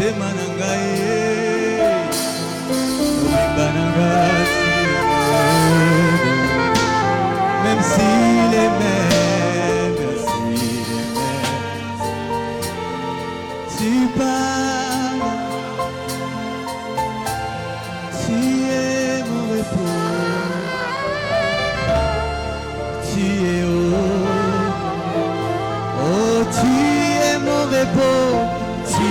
motema na ngai mobimba na ngai même s'il est même tu pars, tu es mon repos, tu es oh, tu es mon repos, tu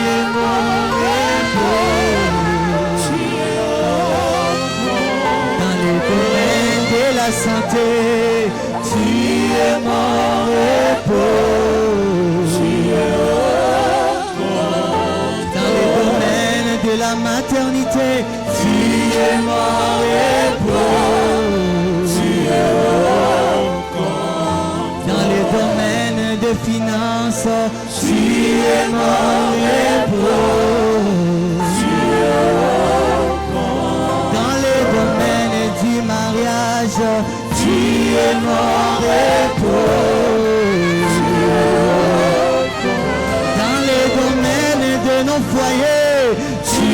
es mon repos, tu es dans les domaines de la santé, tu es mon repos, tu es dans les domaines de la maternité, tu es mon repos, tu es dans les domaines de finances, tu es mon repos, tu es dans les domaines du mariage, tu es mon repos, dans les domaines de nos foyers, tu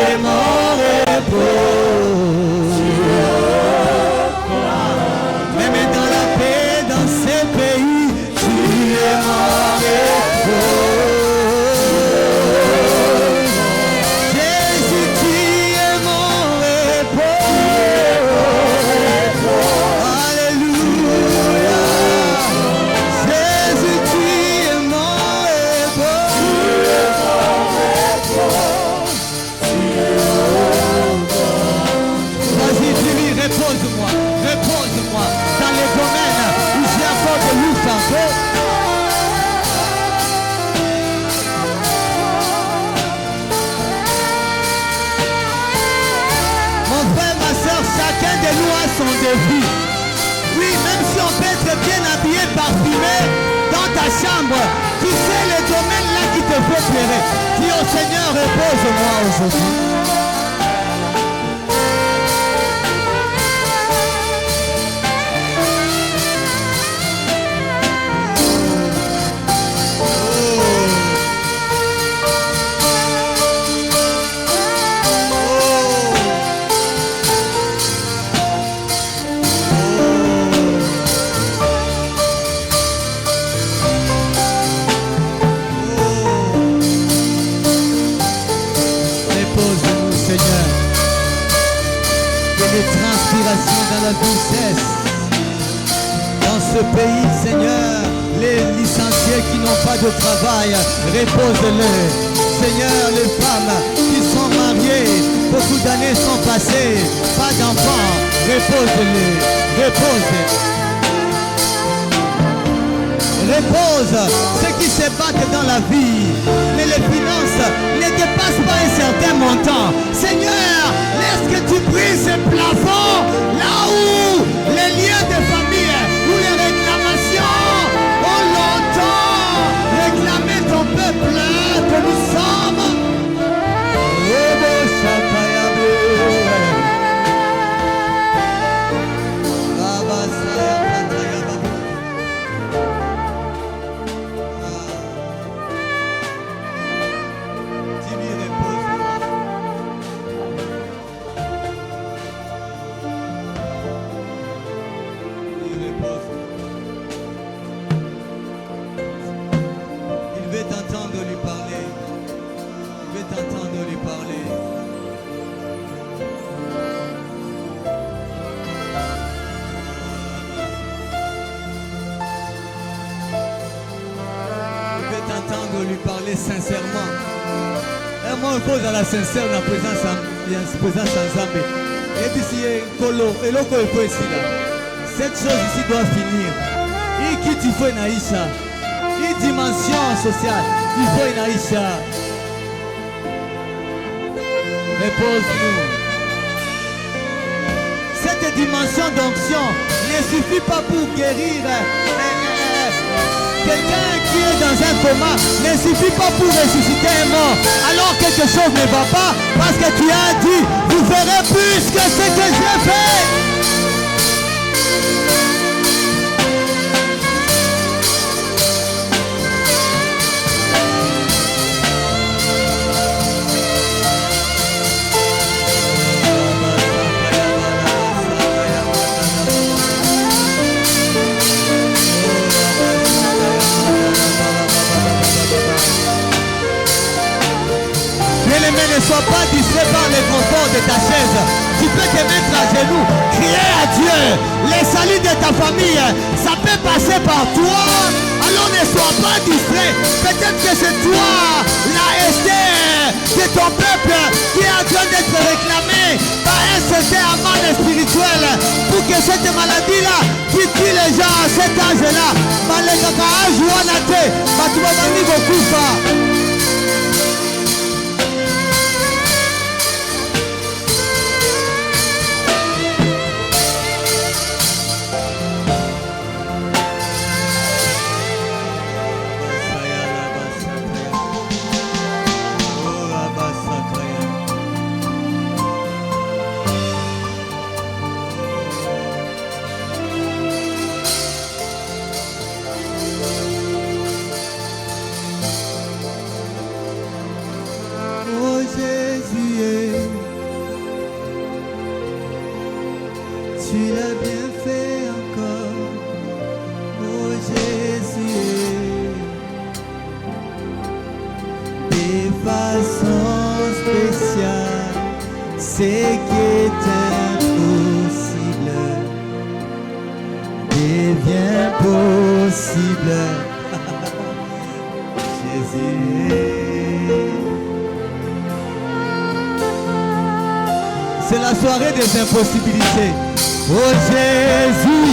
es mon repos, même dans la paix dans ces pays, tu es mon repos. Jésus, tu es mon repos. Alléluia. Jésus, tu es mon repos. Vas-y, dis-lui, repose-moi, repose-moi dans les domaines où j'ai encore de lousse en feu. Mon frère, ma soeur, chacun de nous a son défi. Oui, même si on peut être bien habillé, parfumé dans ta chambre, tu sais les domaines là qui te font pleurer. Dis au Seigneur, repose-moi aujourd'hui. Repose-nous, Seigneur. Que les transpirations dans la vie cessent. Dans ce pays, Seigneur, les licenciés qui n'ont pas de travail, repose-les. Seigneur, les femmes qui sont mariées, beaucoup d'années sont passées, pas d'enfants, repose-les, repose. Repose ceux qui se battent dans la vie, mais les finances ne dépassent pas un certain montant. Seigneur, laisse que tu brises ce plafond là où les liens de famille, où les réclamations ont longtemps réclamé ton peuple que nous sommes. Lui parler sincèrement. Et moi, je pose à la sincère la présence ensemble. Et puis, si Kolo, et l'autre, il faut ici là. Cette chose ici doit finir. Et qui tu fais, Naïcha? Et dimension sociale, il faut, Naïcha. Repose-nous. Cette dimension d'onction ne suffit pas pour guérir. Quelqu'un qui est dans un coma ne suffit pas pour ressusciter un mort. Alors quelque chose ne va pas parce que tu as dit, vous verrez plus que ce que j'ai fait. bien-aimé, ne sois pas distrait par le confort de ta chaise. Tu peux te mettre à genoux, crier à Dieu. Les saluts de ta famille, ça peut passer par toi. Alors ne sois pas distrait. Peut-être que c'est toi, la Esther de ton peuple, qui est en train d'être réclamé par un certain amant spirituel pour que cette maladie-là qui tue les gens à cet âge-là, malgré Joanate, Batubamani Bokufa. Tu l'as bien fait encore, oh Jésus, des façons spéciales, c'est qui est impossible, devient possible, Jésus. C'est la soirée des impossibilités. Oh Jésus,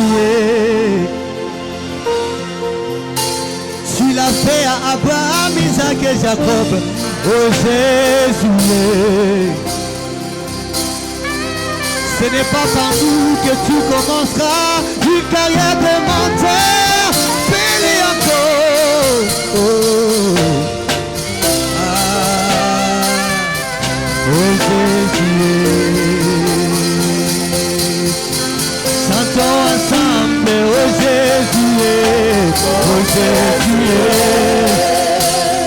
tu l'as fait à Abraham, Isaac et Jacob. Oh Jésus, ce n'est pas par nous que tu commenceras une carrière de menteur. Fais-le encore. Oh, oh Jésus. Ensemble, oh Jésus,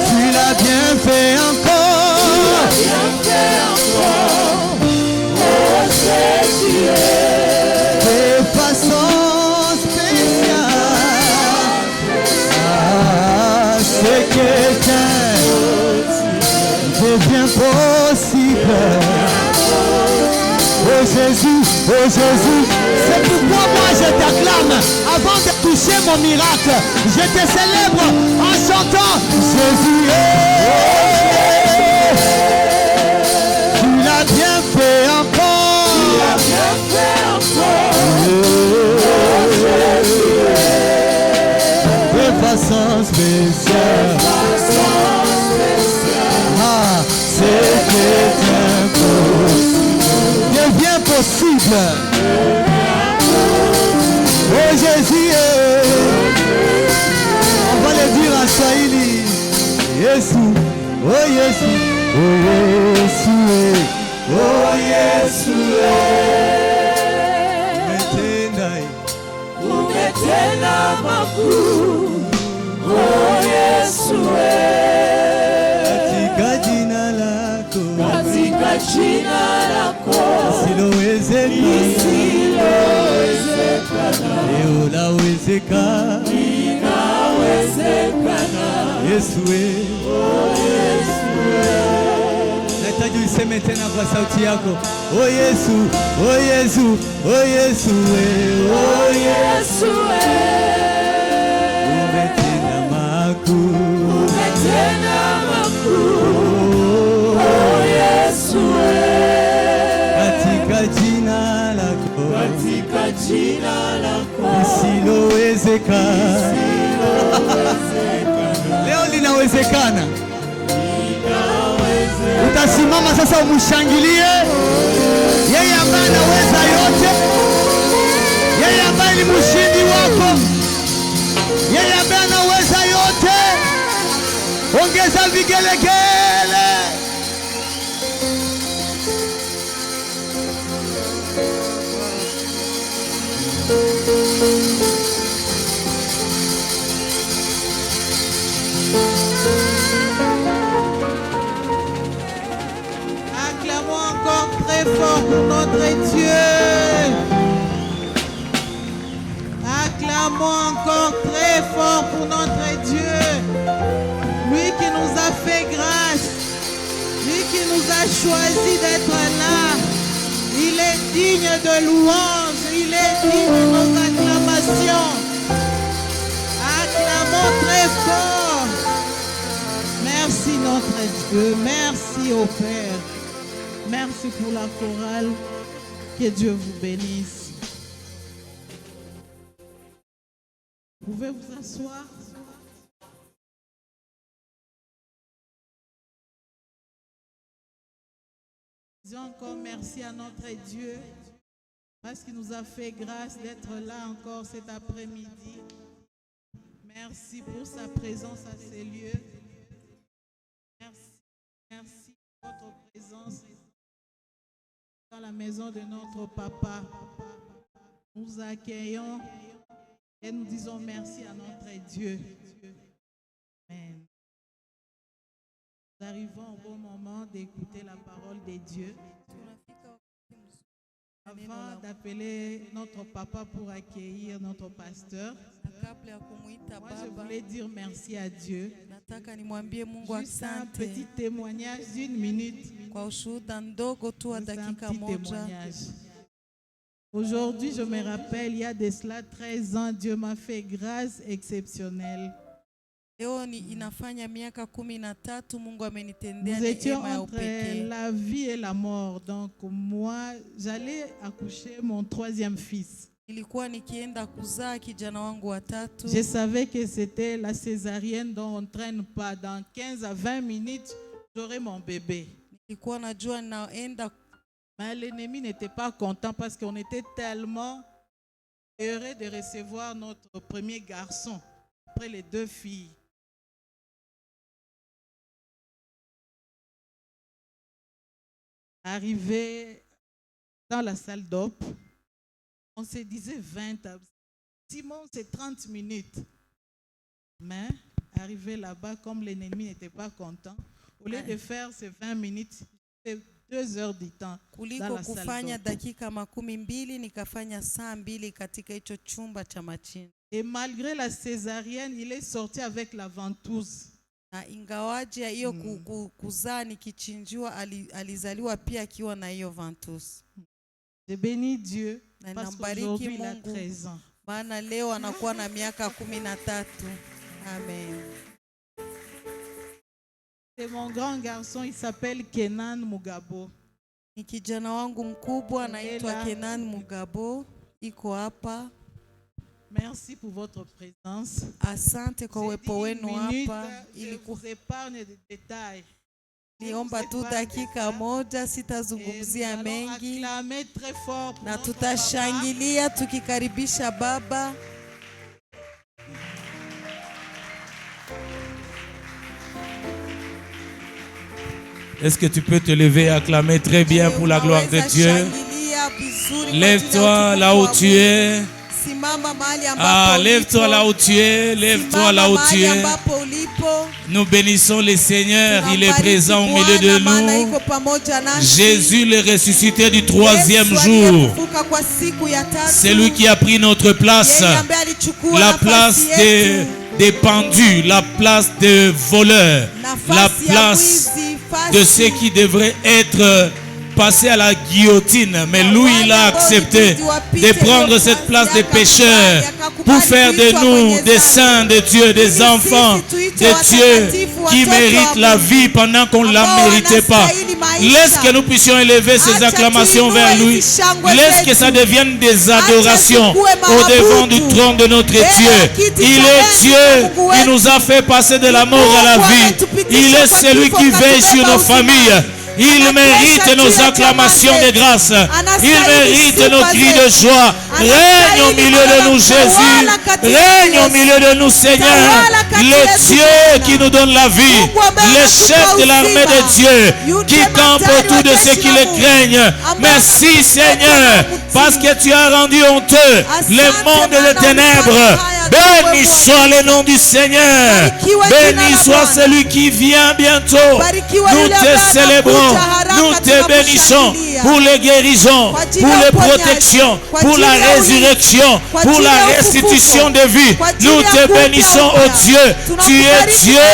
tu l'as bien fait encore, oh Jésus, de façon spéciale, c'est quelqu'un devient possible. Oh Jésus, c'est pourquoi moi je t'acclame avant de toucher mon miracle. Je te célèbre en chantant Jésus. Tu l'as bien fait encore. De façon spéciale. Ah, c'est devient possible. Oh Jésus, on va le dire en Swahili. Jésus, oh Jésus, oh Jésus, oh Jésus. Umetenda makuu, oh Yesu. Katika jina lako, inawezekana. Yesu, nahitaji useme tena kwa sauti yako. Oh Yesu, oh Yesu, oh Yesu, oh Yesu, umetenda makuu, oh Yesu, katika jina lako, lisilowezekana. Leo linawezekana. Utasimama sasa umshangilie yeye ambaye anaweza yote, yeye ambaye ni mshindi wako, yeye ambaye anaweza yote. Ongeza vigelegele. Acclamons encore très fort pour notre Dieu. Acclamons encore très fort pour notre Dieu. Lui qui nous a fait grâce. Lui qui nous a choisi d'être là. Il est digne de louange. Il est digne de nos acclamations. Acclamons très fort. Merci notre Dieu. Merci au Père. Merci pour la chorale. Que Dieu vous bénisse. Vous pouvez vous asseoir. Disons encore merci à notre Dieu parce qu'il nous a fait grâce d'être là encore cet après-midi. Merci pour sa présence à ces lieux. Merci pour votre présence dans la maison de notre papa. Nous accueillons et nous disons merci à notre Dieu. Amen. Nous arrivons au bon moment d'écouter la parole de Dieu. Avant d'appeler notre papa pour accueillir notre pasteur, moi je voulais dire merci à Dieu. Juste un petit témoignage d'une minute. Un petit témoignage. Aujourd'hui, je me rappelle, il y a de cela 13 ans, Dieu m'a fait grâce exceptionnelle. Nous étions entre la vie et la mort. Donc moi, j'allais accoucher mon troisième fils. Je savais que c'était la césarienne dont on ne traîne pas. Dans 15 à 20 minutes, j'aurai mon bébé. Mais l'ennemi n'était pas content parce qu'on était tellement heureux de recevoir notre premier garçon après les deux filles. Arrivé dans la salle d'op, on se disait 20. Simon, c'est 30 minutes. Mais arrivé là-bas, comme l'ennemi n'était pas content, au lieu de faire ces 20 minutes, c'était 2 heures du temps dans la salle d'op. Et malgré la césarienne, il est sorti avec la ventouse. Na ingawaje ya hiyo kuzaa nikichinjiwa alizaliwa pia akiwa na hiyo ventouse. Je bénis Dieu parce qu'aujourd'hui il a 13 ans. Maana leo anakuwa na miaka 13. Amen. C'est mon grand garçon, il s'appelle Kenan Mugabo. Ni kijana wangu mkubwa anaitwa Kenan Mugabo, iko hapa. Merci pour votre présence. Asante kwa uwepo wenu hapa. Ili kuepargne des détails. Niomba tu dakika moja, sitazungumzia mengi. Na tutashangilia tukikaribisha baba. Est-ce que tu peux te lever et acclamer très bien pour la gloire de Dieu? Lève-toi là où tu es. Ah, lève-toi là où tu es, lève-toi là où tu es. Nous bénissons le Seigneur, il est présent au milieu de nous. Jésus le ressuscité du 3e jour. C'est lui qui a pris notre place, la place des pendus, la place des voleurs, la place de ceux qui devraient être passé à la guillotine, mais lui il a accepté de prendre cette place des pécheurs pour faire de nous des saints de Dieu, des enfants de Dieu qui méritent la vie pendant qu'on ne la méritait pas. Laisse que nous puissions élever ces acclamations vers lui. Laisse que ça devienne des adorations au devant du trône de notre Dieu. Il est Dieu qui nous a fait passer de la mort à la vie. Il est celui qui veille sur nos familles. Il mérite nos acclamations de grâce. Il mérite nos cris de joie. Règne au milieu de nous, Jésus. Règne au milieu de nous, Seigneur. Le Dieu qui nous donne la vie. Le chef de l'armée de Dieu qui campe autour de ceux qui le craignent. Merci, Seigneur, parce que tu as rendu honteux le monde des ténèbres Béni soit le nom du Seigneur. Béni soit celui qui vient bientôt. Nous te célébrons, nous te bénissons pour les guérisons, pour les protections, pour la résurrection, pour la restitution de vie. Nous te bénissons, oh Dieu. Tu es Dieu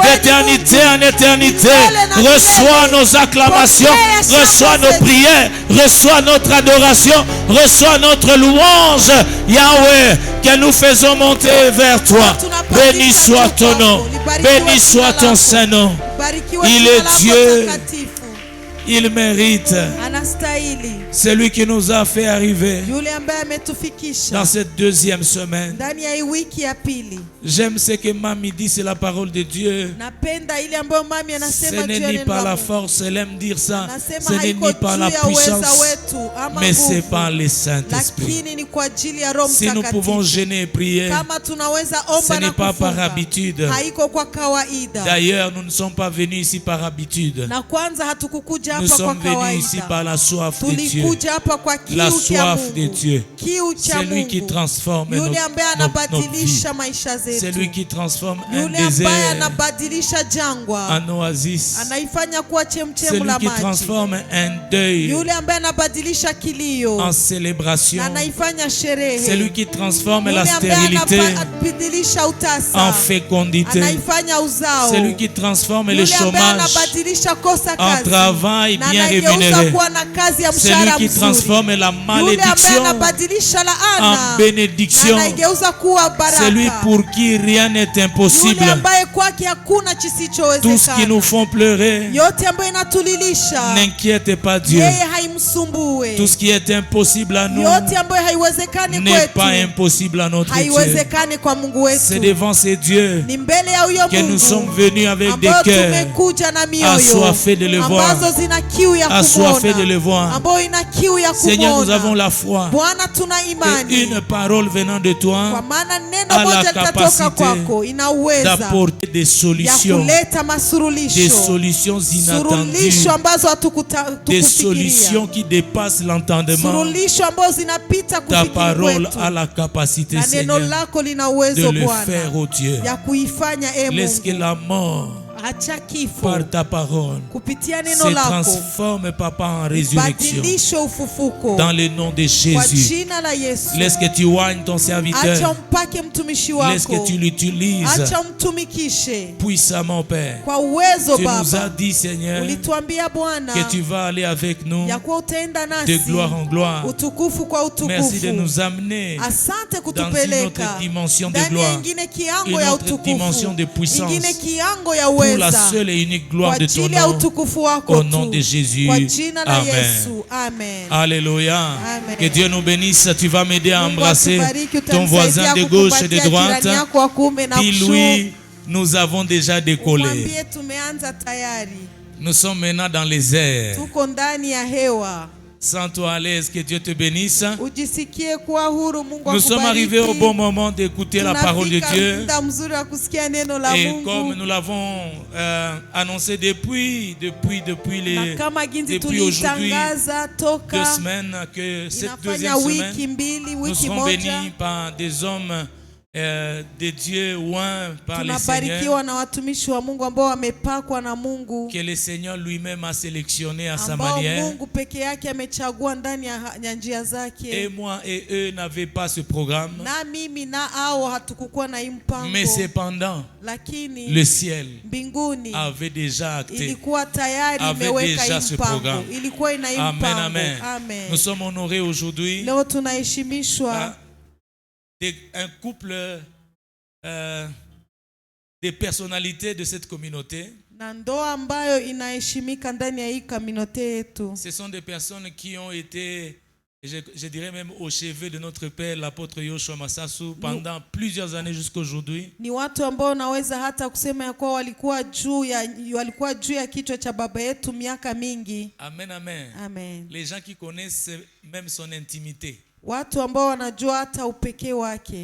d'éternité en éternité. Reçois nos acclamations, reçois nos prières, reçois notre adoration, reçois notre louange, Yahweh, que nous faisons monter vers toi. Béni soit ton nom, béni soit ton Saint-Nom. Il est Dieu, il mérite. Celui qui nous a fait arriver dans cette deuxième semaine. J'aime ce que Mami dit, c'est la parole de Dieu. Ce n'est ni par la force, elle aime dire ça. Ce n'est ni par la puissance, mais c'est par le Saint-Esprit. Si nous pouvons gêner et prier, ce n'est pas par habitude. D'ailleurs, nous ne sommes pas venus ici par habitude. Nous sommes venus ici par la soif de Dieu. La soif de Dieu. C'est lui qui transforme nos vies. C'est lui qui transforme un désert en oasis. C'est lui qui transforme un deuil en célébration. C'est lui qui transforme la stérilité en fécondité. C'est lui qui transforme le chômage en travail bien rémunéré. C'est lui qui transforme la malédiction en bénédiction. C'est lui pour qui rien n'est impossible. Tout ce qui nous font pleurer, n'inquiète pas Dieu. Tout ce qui est impossible à nous n'est pas impossible à notre Dieu. C'est devant ces dieux que nous sommes venus avec des cœurs assoiffés de le voir. Assoiffés de le voir. Seigneur, nous avons la foi qu'une parole venant de toi a la capacité d'apporter des solutions inattendues, des solutions qui dépassent l'entendement. Ta parole a la capacité, Seigneur, de le faire, oh Dieu. Laisse que la mort par ta parole se transforme, Papa, en résurrection dans le nom de Jésus. Laisse que tu oignes ton serviteur. Laisse que tu l'utilises puissamment, Père. Tu nous as dit, Seigneur, que tu vas aller avec nous de gloire en gloire. Merci de nous amener dans une autre dimension de gloire, une autre dimension de puissance, pour la seule et unique gloire de ton nom, au nom de Jésus. Amen. Alléluia. Que Dieu nous bénisse. Tu vas m'aider à embrasser ton voisin de gauche et de droite. Dis-lui, nous avons déjà décollé. Nous sommes maintenant dans les airs. Sens-toi à l'aise, que Dieu te bénisse. Nous sommes arrivés au bon moment d'écouter la parole de Dieu. Et comme nous l'avons annoncé depuis aujourd'hui, 2 semaines, que cette deuxième semaine, nous serons bénis par des hommes de Dieu oints par le Seigneur, que le Seigneur lui-même a sélectionné à sa manière. Et moi et eux n'avaient pas ce programme, mais cependant le ciel avait déjà acté, avait déjà ce programme. Amen, amen. Nous sommes honorés aujourd'hui. Un couple de personnalités de cette communauté. Ce sont des personnes qui ont été, je dirais même au chevet de notre père, l'apôtre Yoshua Masasu, pendant plusieurs années jusqu'à aujourd'hui. Amen, amen. Amen. Les gens qui connaissent même son intimité.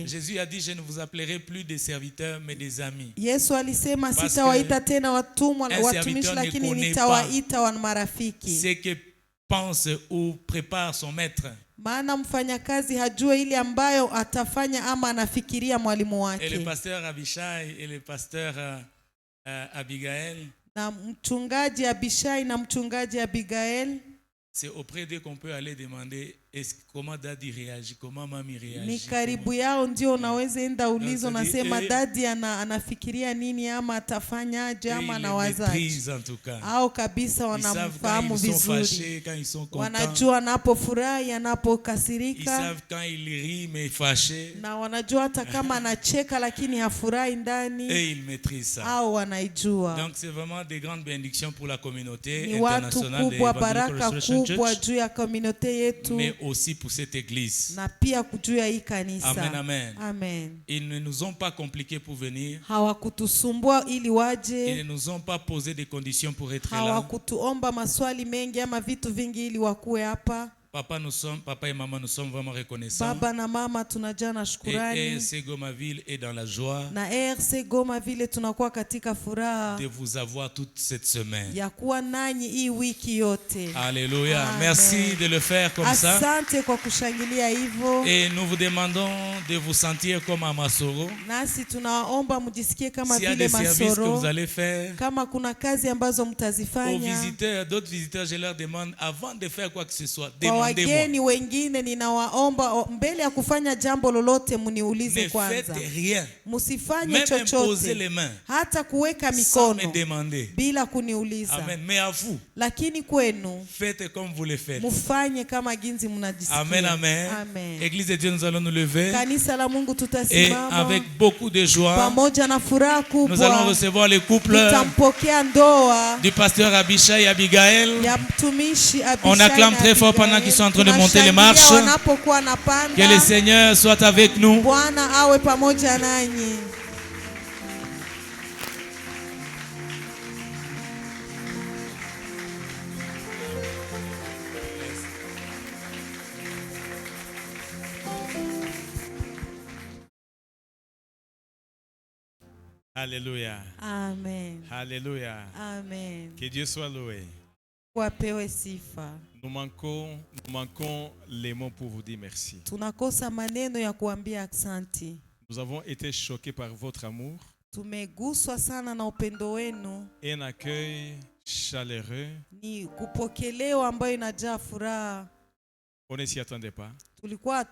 Jésus a dit, je ne vous appellerai plus des serviteurs mais des amis. Parce que un serviteur ne connaît pas ce que pense ou prépare son maître. Maana mfanyakazi hajue ile ambayo atafanya ama anafikiria mwalimu wake. Et le pasteur Abishai et le pasteur Abigail. Na mchungaji Abishai na mchungaji Abigail. C'est auprès d'eux qu'on peut aller demander comment Daddy réagit, comment Mami réagit. Ni karibu yao ndio unaweza enda ulizo na sema Daddy anafikiria nini ama atafanyaje ama anawazaje. Au kabisa wanamfahamu vizuri. Wanajua anapofurahi, anapokasirika. Ils savent quand il rit mais fâché. Na wanajua hata kama anacheka lakini hafurahi ndani. Et ils maîtrisent ça. Au wanaijua. Donc c'est vraiment des grandes bénédictions pour la communauté ni internationale watu kubwa, baraka kubwa juu ya communauté yetu. Mais aussi pour cette église. Na pia juu ya hii kanisa. Amen, amen. Amen. Ils ne nous ont pas compliqué pour venir. Hawakutusumbua ili waje. Ils ne nous ont pas posé des conditions pour être là. Hawakutuomba maswali mengi ama vitu vingi ili wakuwe hapa. Papa et maman, nous sommes vraiment reconnaissants. Baba na mama tunajana shukrani. Et RC Gomaville est dans la joie. Na RC Gomaville tunakuwa katika furaha. De vous avoir toute cette semaine. Ya kuwa nanyi hii wiki yote. Alléluia. Amen. Merci de le faire comme ça. Asante kwa kushangilia hivyo. Et nous vous demandons de vous sentir comme à Masoro. Nasi tunaomba mjisikie kama vile Masoro. S'il y a des services que vous allez faire. Kama kuna kazi ambazo mtazifanya. Aux visiteurs, d'autres visiteurs, je leur demande avant de faire quoi que ce soit. Wageni wengine ninawaomba mbele ya kufanya jambo lolote mniulize kwanza. Msifanye chochote hata kuweka mikono bila kuniuliza. Amen. Mais à vous, lakini kwenu faites comme vous le faites. Mfanye kama ginzi mnajisikia. Amen, amen. Amen. Église de Dieu, nous allons nous lever. Kanisa la Mungu tutasimama. Et avec beaucoup de joie, pamoja na furaha kubwa, nous allons recevoir le couple tutampokea ndoa du pasteur Abishai et Abigail. Ya mtumishi Abishai. On acclame très fort pendant qu'ils sont en train de monter les marches. Que le Seigneur soit avec nous. Bwana awe pamoja nanyi. Alléluia. Amen. Alléluia. Amen. Que Dieu soit loué. Wapewe sifa. Nous manquons les mots pour vous dire merci. Tunakosa maneno ya kuambia aksanti. Nous avons été choqués par votre amour. Tumeguswa sana na upendo wenu. Un accueil chaleureux. Ni kupokelewa ambayo inajaa furaha. On ne s'y attendait pas. Tulikuwa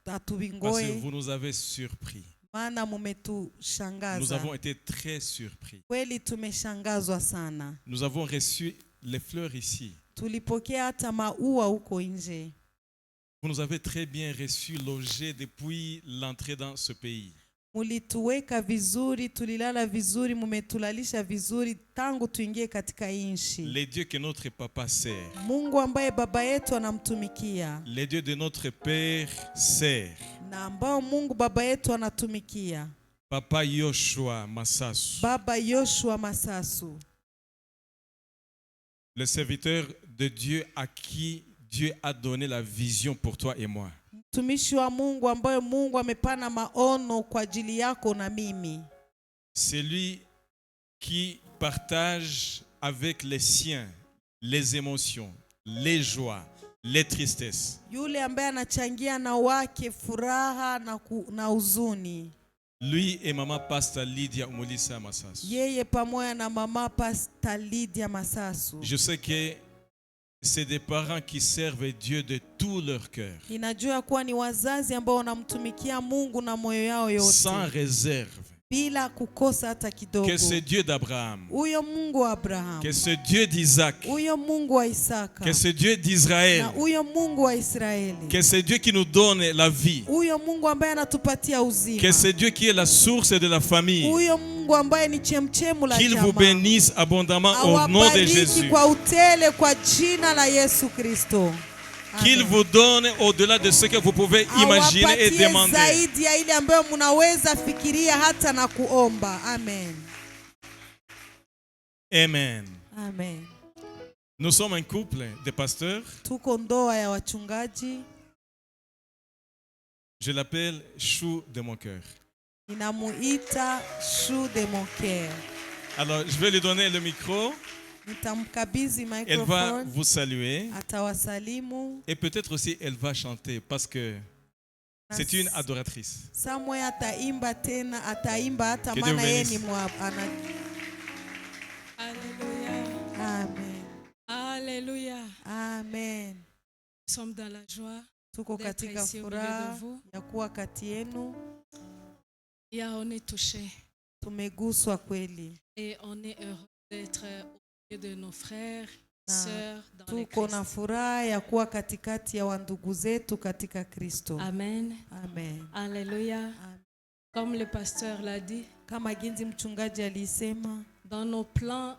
hatubingoi. Parce que vous nous avez surpris. Maana mumetushangaza. Nous avons été très surpris. Kweli tumeshangazwa sana. Nous avons reçu les fleurs ici. Tulipokea hata maua huko nje. Vous nous avez très bien reçus, logés depuis l'entrée dans ce pays. Mulituweka vizuri, tulilala vizuri, mumetulalisha vizuri tangu tuingie katika nchi. Les dieux que notre papa sert. Mungu ambaye baba yetu anamtumikia. Les dieux de notre père sert. Na ambao Mungu baba yetu anatumikia. Papa Yoshua Masasu. Baba Yoshua Masasu. Le serviteur de Dieu à qui Dieu a donné la vision pour toi et moi. Mtumishi wa Mungu ambaye Mungu amepana maono kwa ajili yako na mimi. C'est lui qui partage avec les siens les émotions, les joies, les tristesses. Yule ambaye anachangia na wake furaha na huzuni. Lui et maman Pastor Lydia Umulisa Masasu. Yeye pamoja na mama Pastor Lydia Masasu. Je sais que c'est des parents qui servent Dieu de tout leur cœur. Ninajua kuwa ni wazazi ambao wanamtumikia Mungu na moyo yao yote. Sans réserve. Bila kukosa hata kidogo. Que ce Dieu d'Abraham. Uyo Mungu wa Abraham. Que ce Dieu d'Isaac. Uyo Mungu wa Isaka. Que ce Dieu d'Israël. Na uyo Mungu wa Israeli. Que ce Dieu qui nous donne la vie. Uyo Mungu ambaye anatupatia uzima. Que ce Dieu qui est la source de la famille. Uyo Mungu ambaye ni chemchemu la jamaa. Qu'il vous bénisse abondamment au nom de Jésus. Kwa utele kwa jina la Yesu Kristo. Qu'il vous donne au-delà de ce que vous pouvez imaginer et demander. Zaidi ya ile ambayo mnaweza fikiria hata na kuomba. Amen. Amen. Amen. Nous sommes un couple de pasteurs. Tuko ndoa ya wachungaji. Je l'appelle Chou de mon cœur. Ninamuita Chou de mon cœur. Alors, je vais lui donner le micro. Elle va vous saluer. Et peut-être aussi elle va chanter parce que c'est une adoratrice. Que Dieu bénisse. Amen. Alléluia. Amen. Nous sommes dans la joie Tuko d'être katika ici au milieu furaha de vous. ya kuwa kati yenu. Et on est touché. Tumeguswa kweli. Et on est heureux d'être au milieu de nos frères, Na sœurs dans le tuko na Christ. furaha ya kuwa katikati ya wandugu zetu katika Kristo. Amen. Amen. Alléluia. Amen. Comme le pasteur l'a dit, Kama ginzi mchungaji alisema, dans nos plans,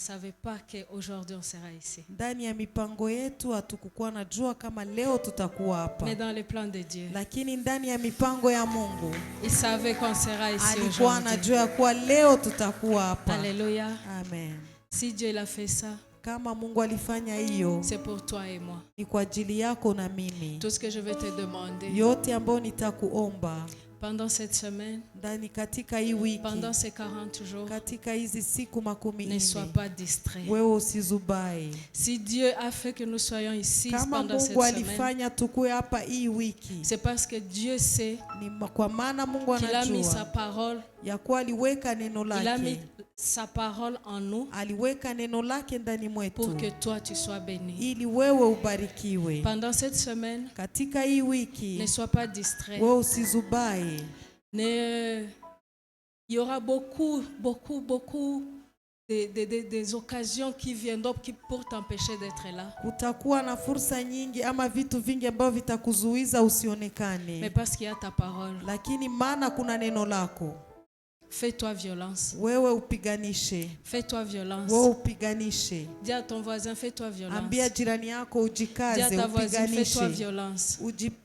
on ne savait pas qu'aujourd'hui on sera ici. ndani ya mipango yetu hatukukuwa na jua kama leo tutakuwa hapa. Mais dans les plans de Dieu, Lakini ndani ya mipango ya Mungu il savait qu'on sera ici alikuwa aujourd'hui. anajua ya kuwa leo tutakuwa hapa. Alléluia. Amen. Si Dieu l'a fait ça, Kama Mungu alifanya hiyo, c'est pour toi et moi. ni kwa ajili yako na mimi. Tout ce que je vais te demander Yote ambayo nitakuomba pendant cette semaine, ndani katika hii wiki, pendant ces 40 jours, katika hizi siku makumi ne sois nne, pas distrait. wewe usizubae. Si Dieu a fait que nous soyons ici Kama pendant cette Mungu semaine, alifanya tukue hapa hii wiki, c'est parce que Dieu sait kwa maana Mungu qu'il a mis sa anajua parole, ya kuwa aliweka neno il a mis lake, sa parole en nous aliweka neno lake ndani pour mwetu que toi tu sois béni. ili wewe ubarikiwe. Pendant cette semaine, Katika hii wiki ne sois pas distrait. wewe usizubae. Il y aura beaucoup des occasions qui viendront pour t'empêcher d'être là. Kutakuwa na fursa nyingi ama vitu vingi ambavyo vitakuzuiza usionekane. Mais parce qu'il y a ta parole, Lakini maana kuna neno lako, fais-toi violence. wewe upiganishe. Fais-toi violence. Wewe upiganishe. Dis à ton voisin, fais-toi violence. Ambia jirani yako Dis à ujikaze, ta voisine, fais-toi upiganishe. violence.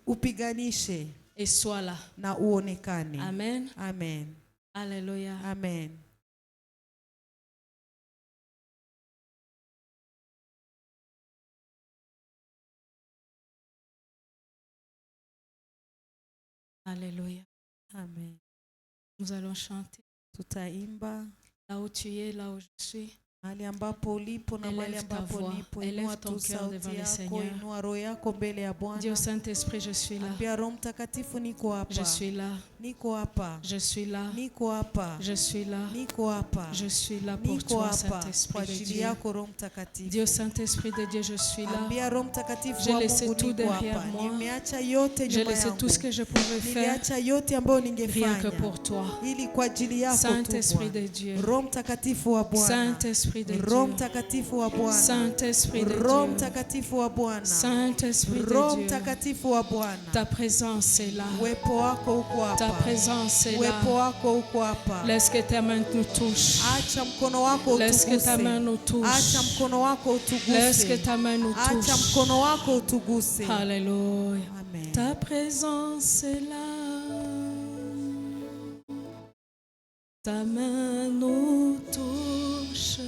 Upiganishe Et sois là. na uonekane. Amen. Amen. Alléluia. Amen. Alléluia. Amen. Nous allons chanter. Tutaimba Là où tu es, là où je suis. mahali ambapo ulipo na mahali Élève ta ambapo voix. nipo. Élève Inua ton tu cœur devant sauti le yako, Seigneur. inua roho yako mbele ya Dis au Bwana. Saint-Esprit, je suis là. Ambia Roho Mtakatifu, niko hapa. Je suis là. Niko hapa. Je suis là. Niko hapa. Je suis là. Niko hapa. Je suis là pour Niko toi, hapa kwa Saint-Esprit de ajili Dieu. yako Roho Mtakatifu. Dis au Saint-Esprit de Dieu, je suis là. Ambia Roho Mtakatifu J'ai wa laissé Mungu, tout niko derrière hapa. moi. Nimeacha yote J'ai nyuma laissé tout ce yangu. que je pouvais faire, Niliacha yote ambayo rien que ningefanya pour toi. ili kwa ajili yako tu Saint-Esprit Bwana. de Dieu. Roho Mtakatifu wa Bwana. Saint-Esprit de Roho Dieu. Mtakatifu wa Bwana. Saint-Esprit de Roho Dieu. Mtakatifu wa Bwana. Saint-Esprit Roho de Dieu. Mtakatifu wa Bwana. Ta présence est là. Uwepo wako uko Ta hapa. présence est Uwepo là. wako uko hapa. Laisse que ta main nous touche. Acha mkono wako Laisse que ta main utuguse. nous touche. Acha mkono wako Laisse que utuguse. ta main nous Acha touche. mkono wako utuguse. Alléluia. Amen. Ta présence est là. Ta main nous touche.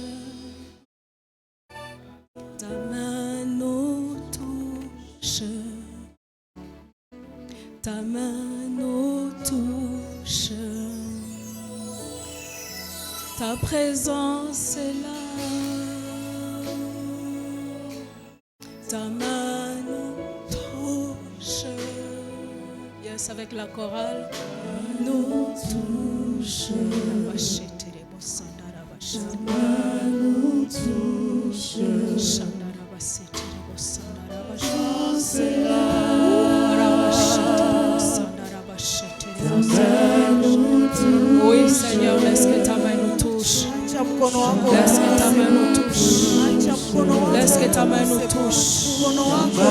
Ta main nous touche. Ta main nous touche. Ta présence est là. Ta main nous touche. Yes, avec la chorale. Nous touche. Ta main nous touche. Oui, Seigneur, laisse que ta main nous touche. Acha mkono wako Laisse que ta main nous touche. Acha mkono wako Laisse que ta main nous utuguse. touche. Mkono wako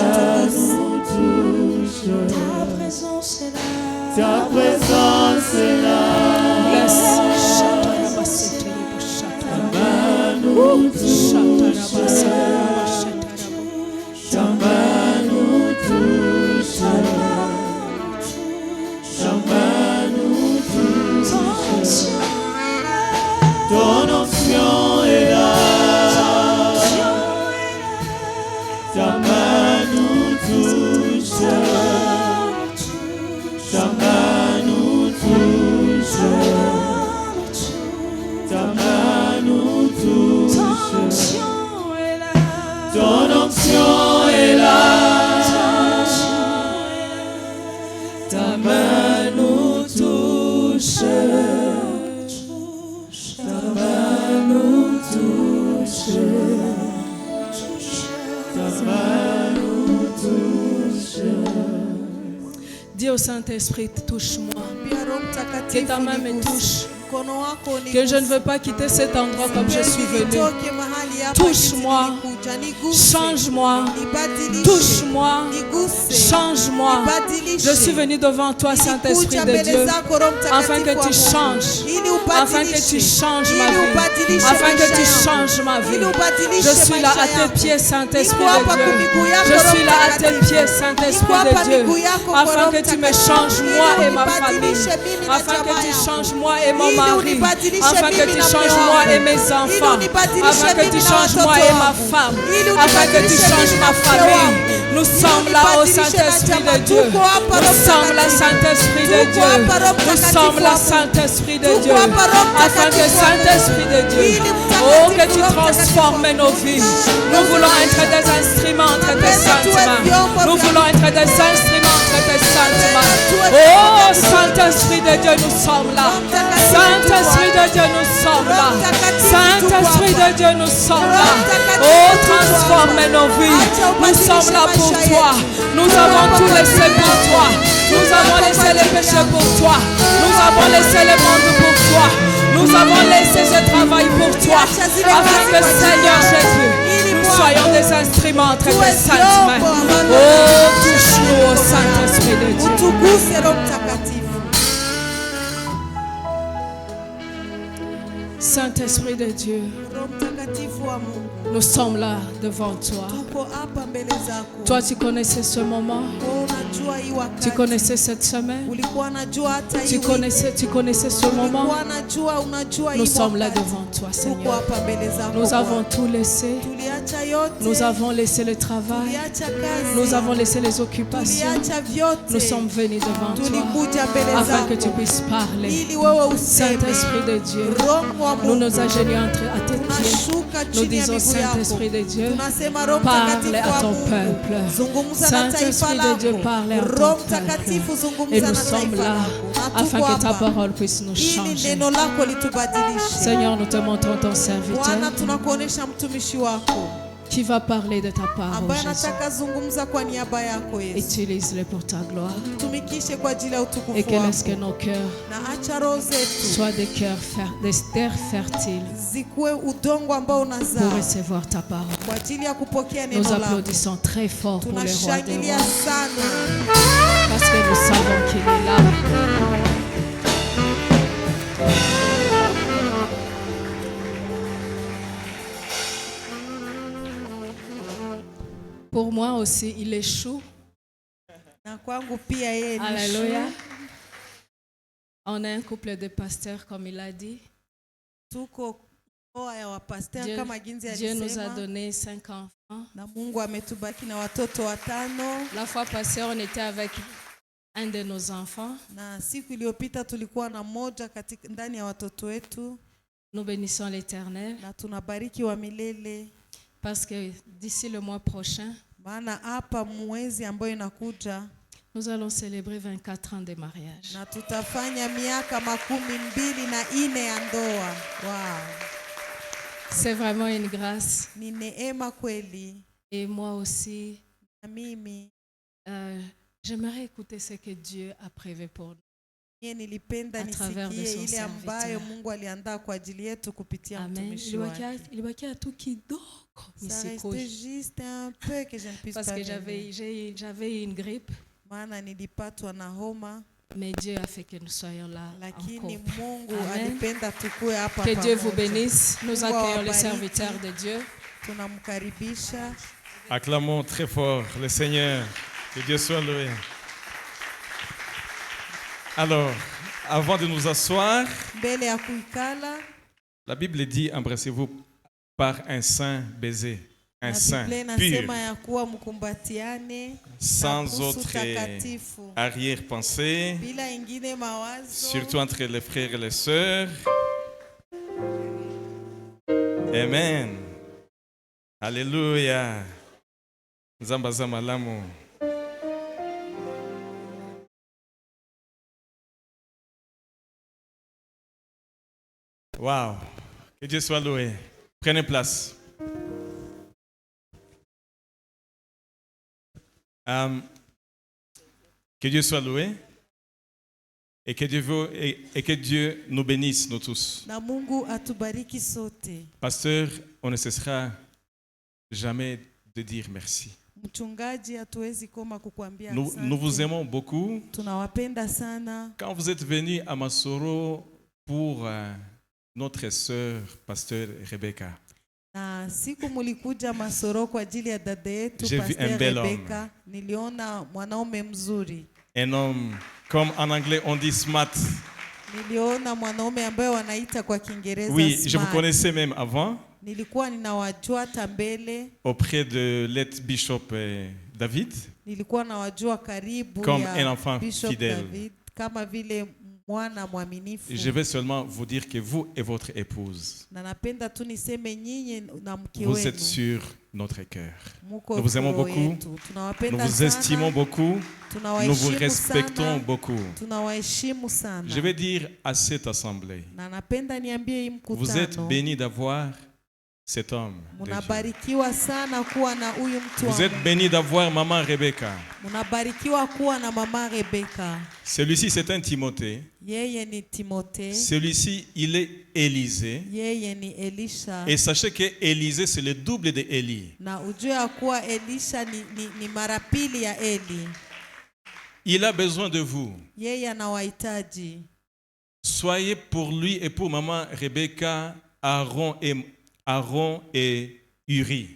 utuguse. Ta présence est là. Ta présence est là. Laisse. Ta main nous touche. Ta main nous touche. Ta main nous touche. Ton onction est là. Ta main nous touche. Ta main nous touche, ta main nous touche, ta main nous touche. Dis au Saint-Esprit, touche-moi. Que ta main me touche. Que je ne veux pas quitter cet endroit comme je suis venu. Touche-moi, change-moi, touche-moi, change-moi. Je suis venu devant toi, Saint-Esprit de Dieu, afin que tu changes, afin que tu changes ma vie, afin que tu changes ma vie. Je suis là à tes pieds, Saint-Esprit de Dieu. Je suis là à tes pieds, Saint-Esprit de Dieu, afin que tu me changes, moi et ma famille, afin que tu changes, moi et mon mari, afin que tu changes, moi et mes enfants, afin que tu changes, moi et ma femme, afin que tu changes ma famille. Nous sommes là au Saint-Esprit de Dieu. Nous sommes là, Saint-Esprit de Dieu. Nous sommes là, Saint-Esprit de Dieu. Afin que Saint-Esprit de Dieu, oh, que tu transformes nos vies. Nous voulons être des instruments entre tes saintes mains. Nous voulons être des instruments entre tes saintes mains. Oh, Saint-Esprit de Dieu, nous sommes là. Saint-Esprit de Dieu, nous sommes là. Saint-Esprit de Dieu, nous sommes là. Oh, transforme nos vies. Nous sommes là pour toi. Nous avons tout laissé pour toi. Nous avons laissé les péchés pour toi. Nous avons laissé le monde pour toi. Nous avons laissé ce travail pour toi. Afin que Seigneur Jésus, nous soyons des instruments entre tes saintes mains. Oh, touche-nous au Saint-Esprit de Dieu. Saint-Esprit de Dieu, nous sommes là devant toi. Toi, tu connaissais ce moment. Tu connaissais cette semaine. Tu connaissais ce moment. Nous sommes là devant toi, Seigneur. Nous avons tout laissé. Nous avons laissé le travail. Nous avons laissé les occupations. Nous sommes venus devant toi afin que tu puisses parler. Saint-Esprit de Dieu, nous nous agenouillons à tes pieds. Nous disons, Saint-Esprit de Dieu, parle à ton peuple. Saint-Esprit de Dieu, parle à ton peuple. Et nous sommes là afin que ta parole puisse nous changer. Seigneur, nous te montrons ton serviteur qui va parler de ta parole, Jésus. Utilise-le pour ta gloire. Et que laisse que nos cœurs soient des terres fertiles pour recevoir ta parole. Nous applaudissons très fort pour le roi des rois, parce que nous savons qu'il est là. Pour moi aussi, il échoue. Alléluia. On est un couple de pasteurs, comme il a dit. Dieu nous a donné 5 enfants. La fois passée, on était avec un de nos enfants. Nous bénissons l'Éternel. Parce que d'ici le mois prochain, nous allons célébrer 24 ans de mariage. C'est vraiment une grâce. Et moi aussi, j'aimerais écouter ce que Dieu a prévu pour nous à travers de son serviteur. Amen. Ilibakia tu kidogo nisikuje. Parce que j'avais une grippe. Mais Dieu a fait que nous soyons là encore. Amen. Que Dieu vous bénisse. Nous accueillons le serviteur de Dieu. Acclamons très fort le Seigneur. Que Dieu soit loué. Alors, avant de nous asseoir, la Bible dit, embrassez-vous par un saint baiser, un saint pur, sans autre arrière-pensée, surtout entre les frères et les sœurs. Amen. Alléluia. Zamba malamu. Wow. Que Dieu soit loué. Prenez place. Que Dieu soit loué et que Dieu nous bénisse, nous tous. Na Mungu atubariki sote. Pasteur, on ne cessera jamais de dire merci. Mchungaji hatuwezi koma kukuambia Nous asante. vous aimons beaucoup. Tunawapenda sana. Quand vous êtes venu à Masoro pour notre sœur, pasteur Rebecca, Na siku mulikuja Masoro kwa ajili ya dada yetu J'ai vu Pastor un bel Rebecca, niliona mwanaume mzuri. un homme, comme en anglais on dit smart. Niliona mwanaume ambaye wanaita kwa Kiingereza Oui, smart. je vous connaissais même avant, Nilikuwa ninawajua hata mbele. auprès de l'ex-bishop David, Nilikuwa nawajua karibu comme ya un enfant Bishop fidèle. David kama vile mwana mwaminifu. Je vais seulement vous dire que vous et votre épouse, Na napenda tu niseme nyinyi na mke vous wenu êtes sur notre cœur. muko Nous vous aimons roho beaucoup. yetu. Nous Tunawapenda vous sana. estimons beaucoup. Nous vous Tunawaheshimu respectons sana. beaucoup. Tunawaheshimu sana. Je vais dire à cette assemblée, Na napenda niambie hii vous êtes mkutano. bénis d'avoir cet homme de Dieu. Munabarikiwa sana kuwa na huyu mtu wa Vous êtes Mungu. bénis d'avoir maman Rebecca. Munabarikiwa kuwa na mama Rebecca. Celui-ci, c'est un Timothée. Yeye ni Timothée. Celui-ci, il est Élisée. Yeye ni Elisha. Et sachez que Élisée, c'est le double de Élie. Na ujue ya kuwa Elisha ni mara pili ya Eli. Il a besoin de vous. Yeye anawahitaji. Soyez pour lui et pour maman Rebecca, Aaron et Uri.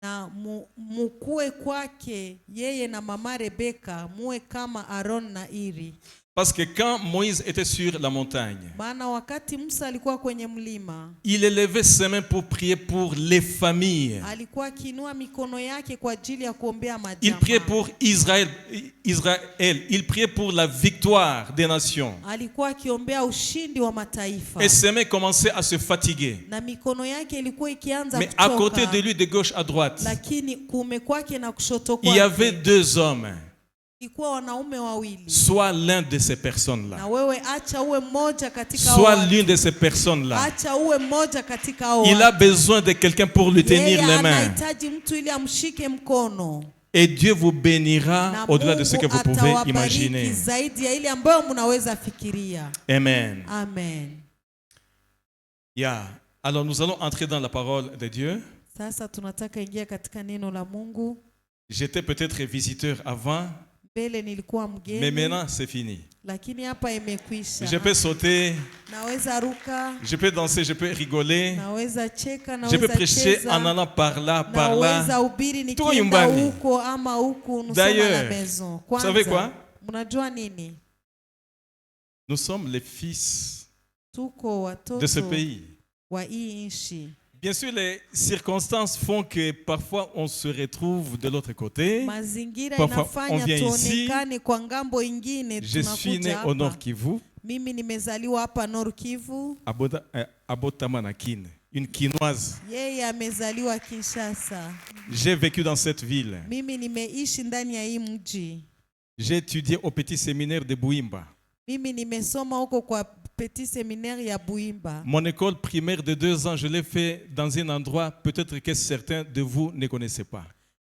Na mukue kwake yeye na mama Rebecca muwe kama Aaron na Iri. Parce que quand Moïse était sur la montagne, Maana wakati Musa alikuwa kwenye mlima, il élevait ses mains pour prier pour les familles. alikuwa akiinua mikono yake kwa ajili ya kuombea Il priait majamaa. pour Israël. Il priait pour la victoire des nations. Alikuwa akiombea ushindi wa mataifa. Et ses mains commençaient à se fatiguer. Na mikono yake ilikuwa ikianza Mais à côté kuchoka. de lui, de gauche à droite, Lakini kuume kwake na kushoto il y avait kwake deux hommes. ilikuwa wanaume wawili. Soit l'un de ces personnes-là. Na wewe acha uwe mmoja katika Soit hao. l'une de ces personnes-là. Acha uwe mmoja katika hao. Il a besoin de quelqu'un pour lui tenir Yeye les mains. anahitaji mtu ili amshike mkono. Et Dieu vous bénira Na au-delà de ce que Mungu vous pouvez atawabariki imaginer. zaidi ya ile ambayo mnaweza fikiria. Amen. Amen. Yeah. Alors nous allons entrer dans la parole de Dieu. Sasa tunataka ingia katika neno la Mungu. J'étais peut-être visiteur avant, Mbele nilikuwa mais mgeni, maintenant c'est fini. lakini hapa imekwisha. Je peux sauter, Naweza ruka, je peux danser, je peux rigoler, naweza cheka, je peux naweza prêcher en cheza, allant par là, par naweza là. ubiri Tuko nikienda nyumbani. huko ama huku nusoma D'ailleurs, la maison. vous savez quoi? Mnajua nini? Nous sommes les fils Tuko de ce watoto pays. wa hii nchi. Bien sûr, les circonstances font que parfois on se retrouve de l'autre côté. Mazingira Parfois, on inafanya vient ici. tuonekane kwa ngambo ingine. Je suis né Tunakuja au Nord hapa. Kivu, Mimi nimezaliwa hapa Nord Kivu. à Botamanakine, une quinoise. Yeye amezaliwa Kinshasa. J'ai vécu dans cette ville. Mimi nimeishi ndani ya hii mji. J'ai étudié au petit séminaire de Bouimba. Mimi nimesoma huko kwa petit séminaire ya Buimba. Mon école primaire de 2 ans, je l'ai fait dans un endroit peut-être que certains de vous ne connaissez pas.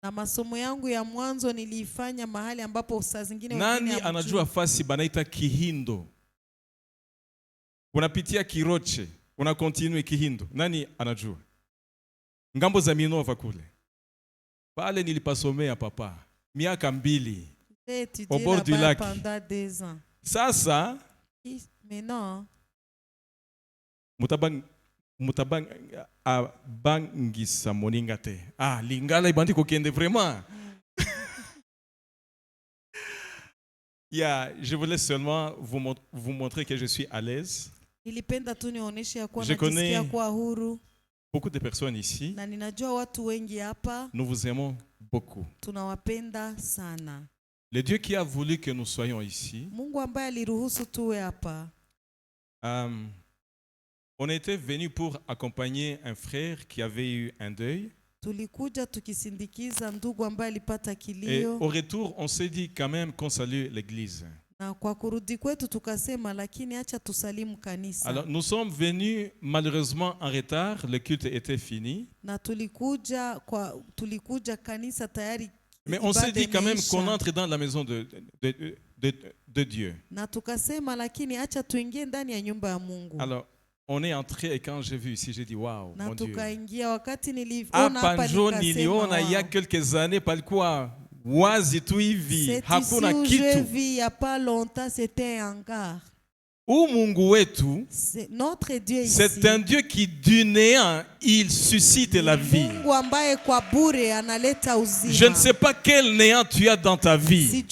Na masomo yangu ya mwanzo niliifanya mahali ambapo saa zingine Nani wengine anajua fasi banaita Kihindo? Unapitia Kiroche, unakontinue Kihindo. Nani anajua? Ngambo za Minova kule. Pale nilipasomea papa. Miaka 2. Au bord du lac. pendant 2 ans. Sasa Mais non, mutabang abangisa moninga te. Ah, lingala ibandi kokende vraiment. Yeah, je voulais seulement vous montrer que je suis à l'aise. nilipenda tu nionyeshe ya kuwa Je connais najisikia kuwa huru beaucoup de personnes ici. na ninajua watu wengi hapa Nous vous aimons beaucoup. tunawapenda sana. Le Dieu qui a voulu que nous soyons ici, Mungu ambaye aliruhusu tuwe hapa. on était venu pour accompagner un frère qui avait eu un deuil. Tulikuja tukisindikiza ndugu ambaye alipata Et kilio. au retour, on s'est dit quand même qu'on salue l'église. Alors nous sommes venus malheureusement en retard, le culte était fini. Mais on s'est dit quand même qu'on entre dans la maison de Dieu. Alors on est entré et quand j'ai vu ici, j'ai dit waouh, mon Dieu. Panjo niliona il y a quelques années palikuwa wazi tu hivi, hakuna kitu. Il y a pas longtemps, c'était un hangar. Mungu wetu, notre Dieu ici, c'est un Dieu qui du néant, il suscite la vie. Je ne sais pas quel néant tu as dans ta vie.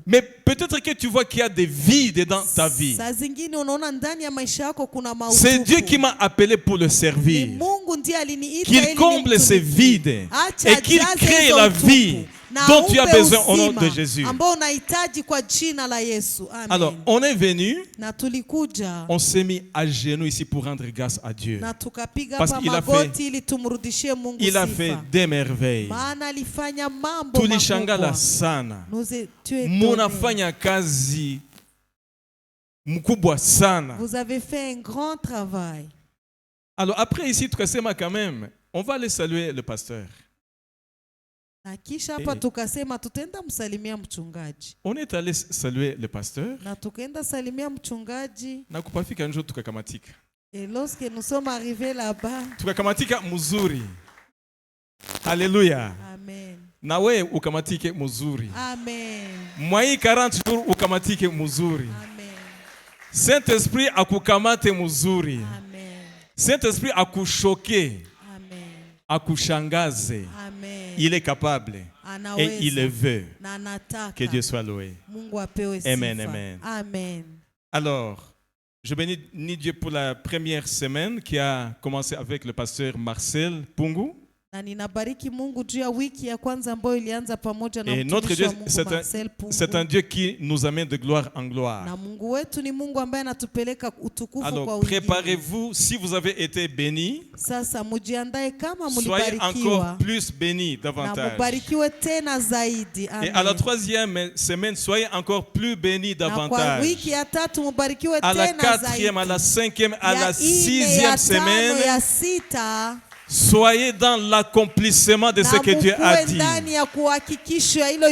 Mais peut-être que tu vois qu'il y a des vides dans ta vie. C'est Dieu qui m'a appelé pour le servir. Qu'il comble ces vides et qu'il crée la vie dont tu as besoin au nom de Jésus. Alors, on est venu, on s'est mis à genoux ici pour rendre grâce à Dieu. Parce qu'il a fait des merveilles. Tulishangala sana. Munafanya kazi mkubwa sana. Vous avez fait un grand travail. Alors, après ici, tukasema quand même, on va aller saluer le pasteur. On est allé saluer le pasteur. Et lorsque nous sommes arrivés là-bas, tukakamatika muzuri. Alléluia. Amen. Nawe ukamatike muzuri. Amen. Mwai 40 jours ukamatike muzuri. Amen. Saint-Esprit akukamate muzuri. Amen. Saint-Esprit akushoke. Amen. Akushangaze. Amen. Il est capable et il le veut. Que Dieu soit loué. Amen, amen. Amen. Alors, je bénis Dieu pour la première semaine qui a commencé avec le pasteur Marcel Pungu. Et notre Dieu, c'est un Dieu qui nous amène de gloire en gloire. Alors, préparez-vous, si vous avez été bénis, soyez encore plus bénis davantage. Et à la troisième semaine, soyez encore plus bénis davantage. À la quatrième, à la cinquième, à la sixième semaine, soyez dans l'accomplissement de ce que Dieu a dit.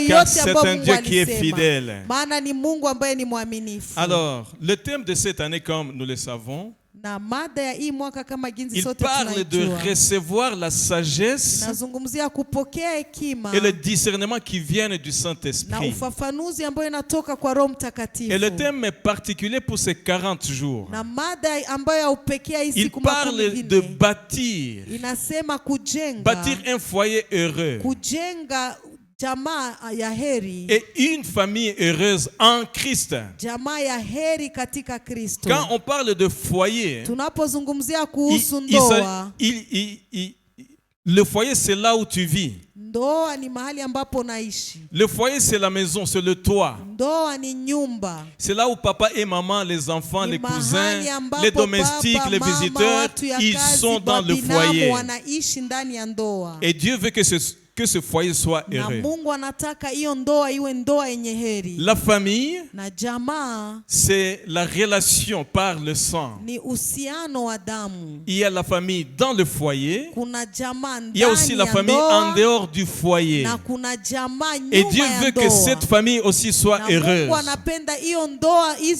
Car c'est un Dieu qui est fidèle. Alors, le thème de cette année, comme nous le savons, il parle de recevoir la sagesse et le discernement qui viennent du Saint-Esprit. Et le thème est particulier pour ces 40 jours. Il parle de bâtir un foyer heureux et une famille heureuse en Christ. Quand on parle de foyer, le foyer, c'est là où tu vis. Le foyer, c'est la maison, c'est le toit. C'est là où papa et maman, les enfants, les cousins, les domestiques, les visiteurs, ils sont dans le foyer. Et Dieu veut que ce foyer soit heureux. La famille, c'est la relation par le sang. Il y a la famille dans le foyer. Il y a aussi la famille en dehors du foyer. Et Dieu veut que cette famille aussi soit heureuse.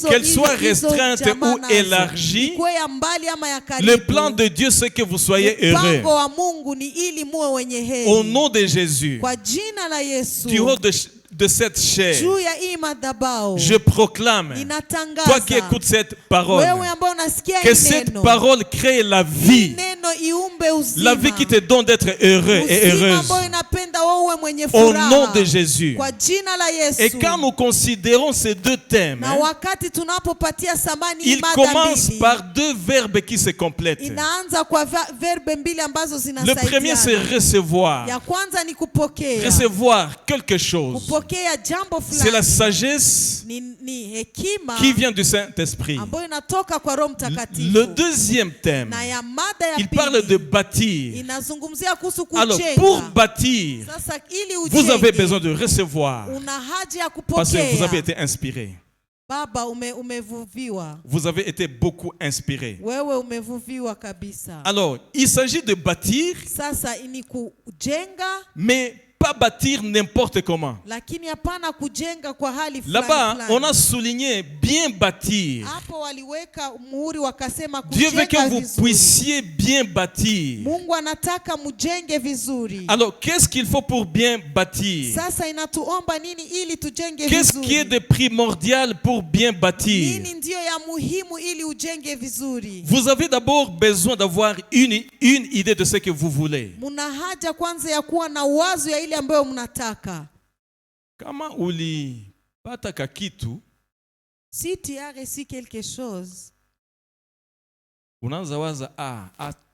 Qu'elle soit restreinte ou élargie. Le plan de Dieu, c'est que vous soyez heureux. Au nom de Jésus, du haut de cette chair, je proclame, toi qui écoutes cette parole, que cette parole crée la vie qui te donne d'être heureux et heureuse. Au nom de Jésus. Et quand nous considérons ces deux thèmes, il commence par deux verbes qui se complètent. Le premier, c'est recevoir. Recevoir quelque chose. C'est la sagesse qui vient du Saint-Esprit. Le deuxième thème, il parle de bâtir. inazungumzia kuhusu Alors, kujenga. pour bâtir, Sasa ili vous avez ujenge, besoin de recevoir. una haja ya Parce que vous avez kupokea. été inspiré. Baba umevuviwa. Vous avez été beaucoup inspiré. Wewe umevuviwa kabisa. Alors, il s'agit de bâtir, Sasa ni kujenga, mais pas bâtir n'importe comment. lakini hapana kujenga kwa hali fulani Là-bas, fulani. on a souligné bien bâtir. Hapo waliweka muhuri wakasema Dieu veut que kujenga vous vizuri. puissiez bien bâtir. Mungu anataka mujenge vizuri. Alors, qu'est-ce qu'il faut pour bien bâtir? Sasa inatuomba nini ili tujenge Qu'est-ce qui est vizuri? de primordial pour bien bâtir? Nini ndio ya muhimu ili ujenge vizuri? Vous avez d'abord besoin d'avoir une idée de ce que vous voulez. Muna haja kwanza ya kuwa na wazo ya ile ambayo mnataka. Kama ulipata kakitu, Si tu as reçu quelque chose, unaanza waza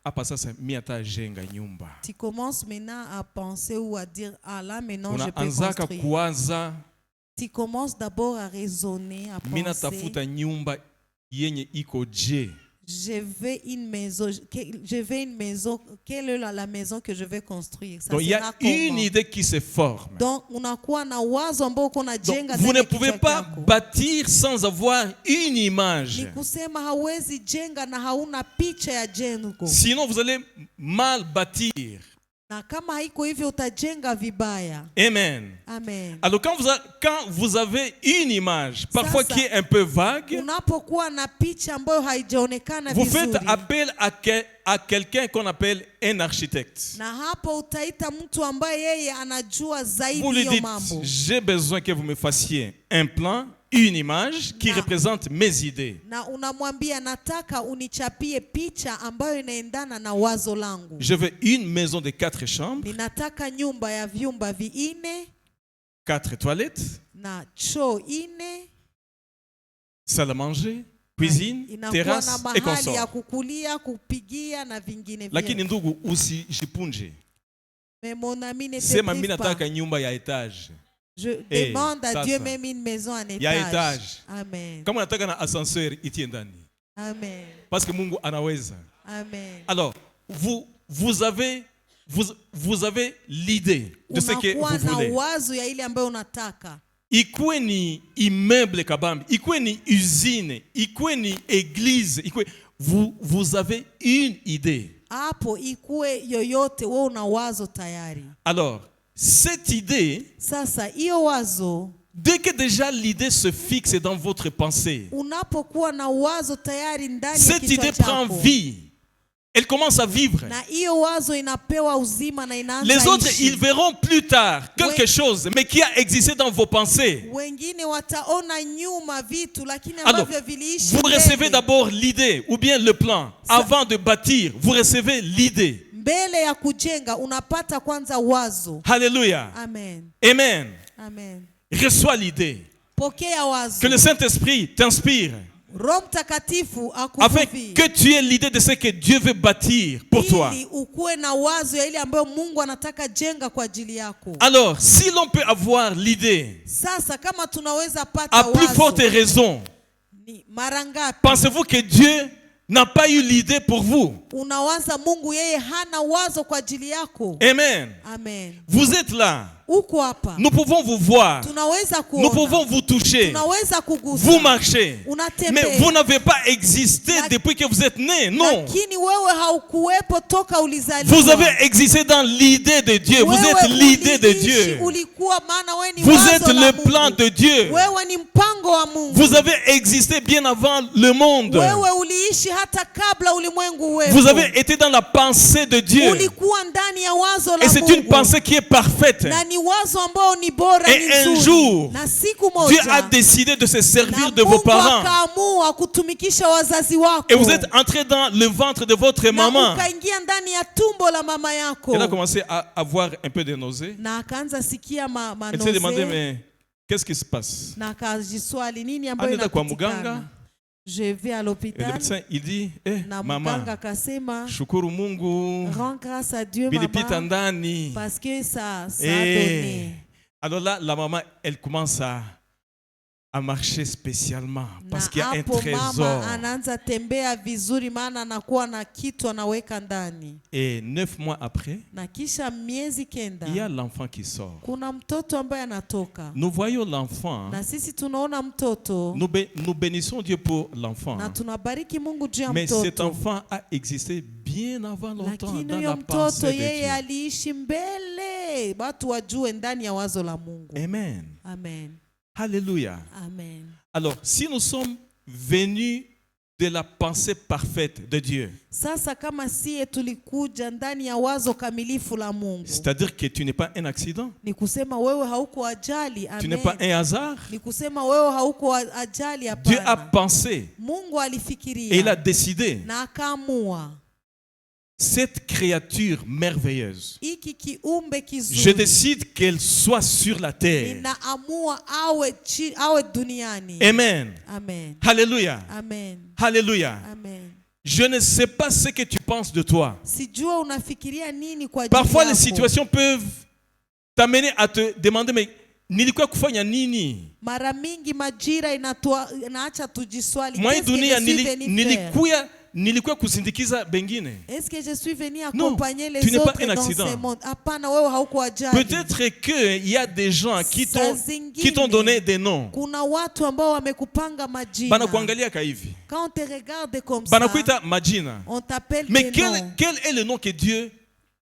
hapa sasa mimi atajenga nyumba. tu commences maintenant à penser ou à dire ah là maintenant je peux Unaanzaka construire. kuwaza Tu commences d'abord à raisonner, à mimi penser. natafuta nyumba yenye iko je. Je veux une maison. Quelle est la maison que je vais construire? Ça Donc il y a sera comment? une idée qui se forme. Donc unakuwa na wazo ambao uko Donc, unajenga vous ndani ne ya pouvez kichwa pas chako. bâtir sans avoir une image. Ni kusema hauwezi jenga na hauna picha ya jengo. Sinon, vous allez mal bâtir. Na kama haiko hivyo utajenga vibaya. Amen. Amen. Alors, quand vous avez une image, parfois Sasa, qui est un peu vague, unapokuwa na picha ambayo haijaonekana vous vizuri, faites appel à quelqu'un qu'on appelle un architecte. na hapo utaita mtu ambaye yeye anajua Vous zaidi lui hiyo dites, mambo. j'ai besoin que vous me fassiez un plan, une image qui Na- représente mes idées. Na unamwambia nataka unichapie picha ambayo inaendana na wazo langu. Je veux une maison de 4 chambres, Ninataka nyumba ya vyumba 4 4 toilettes, na choo 4, salle à manger, cuisine, inakuwa terrasse na et mahali ya consort. kukulia, kupigia na vingine Lakini vyote. ndugu usijipunje. Mais mon ami ne te Sema mimi prive pas. nataka nyumba ya etage. Je Eh, demande à sasa. Dieu même une maison en étage. Ya etage. Amen. Kama unataka na ascenseur itie ndani. Amen. Parce que Mungu anaweza. Amen. Alors, vous avez l'idée de ce que Unakuwa vous na voulez. wazo ya ile ambayo unataka. Ikuwe ni immeuble kabambi, ikuwe ni usine, ikuwe ni église, vous avez une idée. Hapo ikuwe yoyote, wewe una wazo tayari. Alors, cette idée, Sasa hiyo wazo, dès que déjà l'idée se fixe dans votre pensée, unapokuwa na wazo tayari ndani ya cette kichwa idée prend chako, vie. Elle commence à vivre. na hiyo wazo inapewa uzima na inaanza Les autres, ishi. ils verront plus tard quelque Ouais. chose, mais qui a existé dans vos pensées. Wengine wataona nyuma vitu lakini Alors, ambavyo viliishi vous mbele. recevez d'abord l'idée ou bien le plan. Avant de bâtir, vous recevez l'idée. Mbele ya kujenga unapata kwanza wazo. Alléluia. Amen. Amen. Amen. Reçois l'idée. Pokea wazo. Que le Saint-Esprit t'inspire Roho Mtakatifu afin akuvuvie. que tu aies l'idée de ce que Dieu veut bâtir pour toi. Ili ukuwe na wazo ya ile ambayo Mungu anataka jenga kwa ajili yako. Alors, si l'on peut avoir l'idée, Sasa kama tunaweza pata à plus forte wazo, raison, ni mara ngapi pensez-vous que Dieu n'a pas eu l'idée pour vous? unawaza Mungu yeye hana wazo kwa ajili yako? Amen. Amen. Vous êtes là. Uko hapa. Nous pouvons vous voir. Tunaweza Nous kuona. pouvons vous toucher. Tunaweza kugusa. Vous marchez. Unatembea. Mais vous n'avez pas existé La- depuis que vous êtes né. Non. Lakini wewe haukuwepo toka ulizaliwa. Vous avez existé dans l'idée de Dieu. Vous Wewe êtes l'idée de uliishi, Dieu. ulikuwa maana wewe ni Vous wazo êtes la le Mungu. plan de Dieu. Wewe ni mpango wa Mungu. Vous avez existé bien avant le monde. Wewe uliishi hata kabla ulimwengu uwepo. Vous avez été dans la pensée de Dieu. Ulikuwa ndani ya wazo la Et c'est Mungu. une pensée qui est parfaite. Na ni wazo ambao ni bora, Et ni un nzuri. jour, Na siku Dieu moja a décidé de se servir na de vos Mungu parents. akaamua kutumikisha wazazi wako. Et vous êtes entré dans le ventre de votre na maman. ukaingia ndani ya tumbo la mama yako. Elle a commencé à avoir un peu de nausées. Na akaanza sikia Elle s'est demandé, manose. mais qu'est-ce qui se passe? Na akajiswali nini ambayo Anaenda kwa muganga. inapitikana. Je vais à Et le l'hôpital. médecin, il dit, Na maman, muganga akasema shukuru Mungu, rends grâce à Dieu bilipita maman ndani. parce que ça a Et donné. alors là, la maman, elle commence à à marcher spécialement parce Na qu'il y a un hapo trésor. mama anaanza tembea vizuri maana anakuwa na kitu anaweka ndani. Et 9 mois après, Na kisha miezi kenda il y a l'enfant qui sort. kuna mtoto ambaye anatoka. Nous voyons l'enfant. Na sisi tunaona mtoto. Nous bénissons Dieu pour l'enfant. Na tunabariki Mungu juu ya Mais mtoto. cet enfant a existé bien avant longtemps Lakini dans huyo la mtoto pensée de yeye Dieu. aliishi mbele watu wajue ndani ya wazo la Mungu. Amen. Amen. Alléluia. Amen. Alors, si nous sommes venus de la pensée parfaite de Dieu, Sasa kama siye tulikuja ndani ya wazo kamilifu la Mungu. c'est-à-dire que tu n'es pas un accident, Ni kusema wewe hauko ajali. tu n'es pas Amen. un hasard. Ni kusema wewe hauko ajali Dieu a hapana. pensé Mungu alifikiria et il a décidé. na akaamua Cette créature merveilleuse, hiki kiumbe je kizuri. décide qu'elle soit sur la terre. Ninaamua awe duniani. Amen. Amen. Alléluia. Amen. Alléluia. Amen. Je ne sais pas ce que tu penses de toi. Sijua unafikiria nini kwa ajili Parfois, les yako. situations peuvent t'amener à te demander, mais nilikuwa kufanya nini? Mara mingi majira inaacha tujiswali. Moi, Qu'est-ce que dunia je suis venu faire? nilikuwa kusindikiza bengine. Est-ce que je suis venu Non, accompagner les tu n'es pas autres un dans accident. ce monde? Hapana, wewe hauko ajali. Peut-être qu'il y a des gens qui Saa t'ont zingine, donné des noms. kuna watu ambao wamekupanga majina. Banakuangalia kaivi. Quand on te regarde comme ça, Banakuita majina. on t'appelle Mais des noms. quel est le nom que Dieu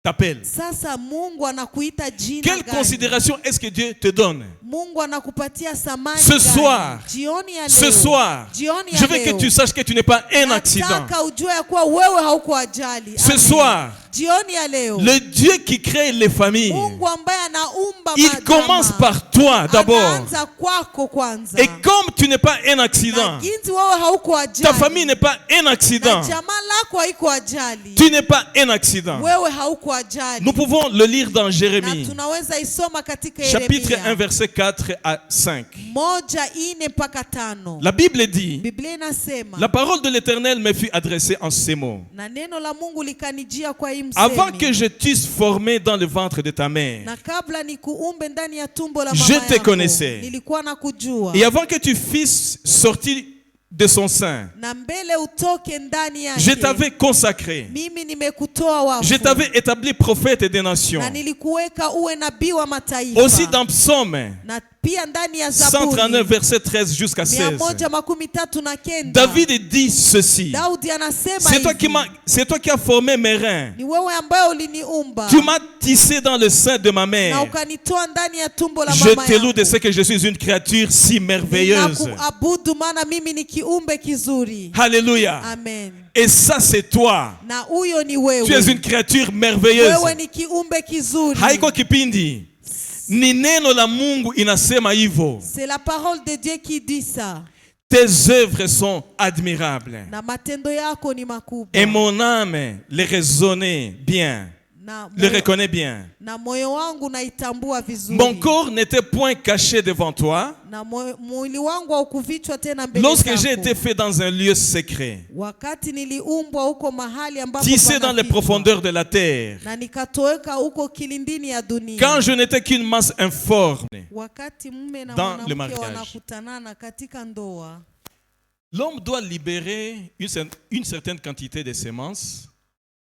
t'appelle? Sasa Mungu anakuita jina Quelle gani? considération est-ce que Dieu te donne? Mungu anakupatia samani Ce gani? soir, Jioni ya Ce leo. soir, Jioni ya je veux leo. que tu saches que tu n'es pas un accident. Nataka ujue ya kuwa wewe hauko ajali. Ce Amen. soir, Jioni ya leo. le Dieu qui crée les familles, Mungu ambaye anaumba il majamaa. commence par toi d'abord. Anaanza kwako kwanza. Et comme tu n'es pas un Na accident, jinsi wewe hauko ajali. ta famille n'est pas un Na accident, jamaa lako haiko ajali. tu n'es pas un accident. Wewe hauko ajali. Nous pouvons le lire dans Na Jérémie, tunaweza isoma katika chapitre 1, Yeremia. verset 4 à 5. 1:4. La Bible dit, Biblia inasema la parole de l'Éternel me fut adressée en ces mots. na neno la Mungu likanijia kwa hii Avant msemi. que je t'eusse formé dans le ventre de ta mère, Na kabla nikuumbe ndani ya tumbo la Je mama te yako, connaissais. nilikuwa nakujua. et avant que tu fisses sortir de son sein, Na mbele utoke ndani yake. je t'avais consacré. Mimi nimekutoa wafu. Je t'avais établi prophète des nations. Na nilikuweka uwe nabii wa mataifa. Aussi dans Psaume Na pia ndani ya Zaburi 139, verset 13 jusqu'à 16. 139. David dit ceci. Daudi anasema C'est toi, hivi, qui as formé mes reins. ni wewe ambaye uliniumba Tu m'as tissé dans le sein de ma na mère. ukanitoa ndani ya tumbo la Je mama te loue yangu. de ce que je suis une créature si merveilleuse. Ninakuabudu maana mimi ni kiumbe kizuri. Alléluia. Amen. Et ça, c'est toi. Na huyo ni Tu es wewe. une créature merveilleuse. Wewe ni kiumbe kizuri. Haiko kipindi. Ni neno la Mungu inasema hivyo. C'est la parole de Dieu qui dit ça. Tes œuvres sont admirables. Na matendo yako ni makubwa. Et mon âme les raisonnait bien. Na Le reconnaît bien. na moyo wangu naitambua vizuri. Mon corps n'était point caché devant toi Na mwili wangu haukufichwa tena mbele lorsque j'ai zako. été fait dans un lieu secret, Wakati niliumbwa huko mahali ambapo tissé dans les panafichwa. profondeurs de la terre, Na nikatoweka huko kilindini ya dunia. quand je n'étais qu'une masse informe. Wakati mume na Dans le mwanamke mariage. wanakutanana katika ndoa, L'homme doit libérer une certaine quantité de semences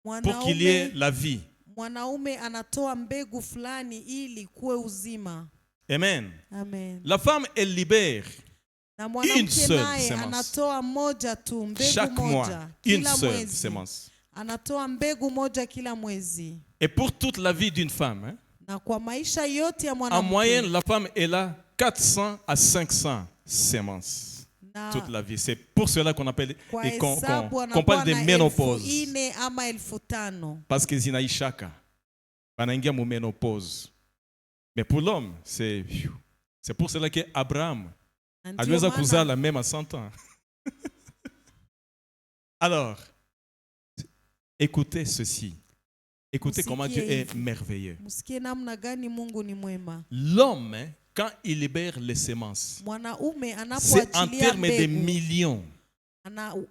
pour qu'il y ait la vie. mwanaume anatoa mbegu fulani ili kuwe uzima. Amen. Amen. La femme, elle libère Na une mwanamke seule naye semence. anatoa moja tu, mbegu chaque mois, moja une kila seule mwezi. semence. Anatoa mbegu moja kila mwezi. Et pour toute la vie d'une femme, hein, Na kwa maisha yote ya en mwanamke, moyenne, la femme, elle a 400 à 500 semences. na Toute la vie. C'est pour cela qu'on appelle kwa et qu'on hesabu qu'on anakuwa parle de na ménopause. 4,000 ama 5,000. Parce que zinaishaka. Banaingia mu ménopause. Mais pour l'homme, c'est pour cela que Abraham Na ndio aliweza maana kuzala même à 100 ans. Alors, écoutez ceci. Écoutez comment Dieu est merveilleux. msikie namna gani Mungu ni mwema. L'homme, hein, quand il libère les semences, Mwanaume c'est en anapoachilia termes de mbegu, millions.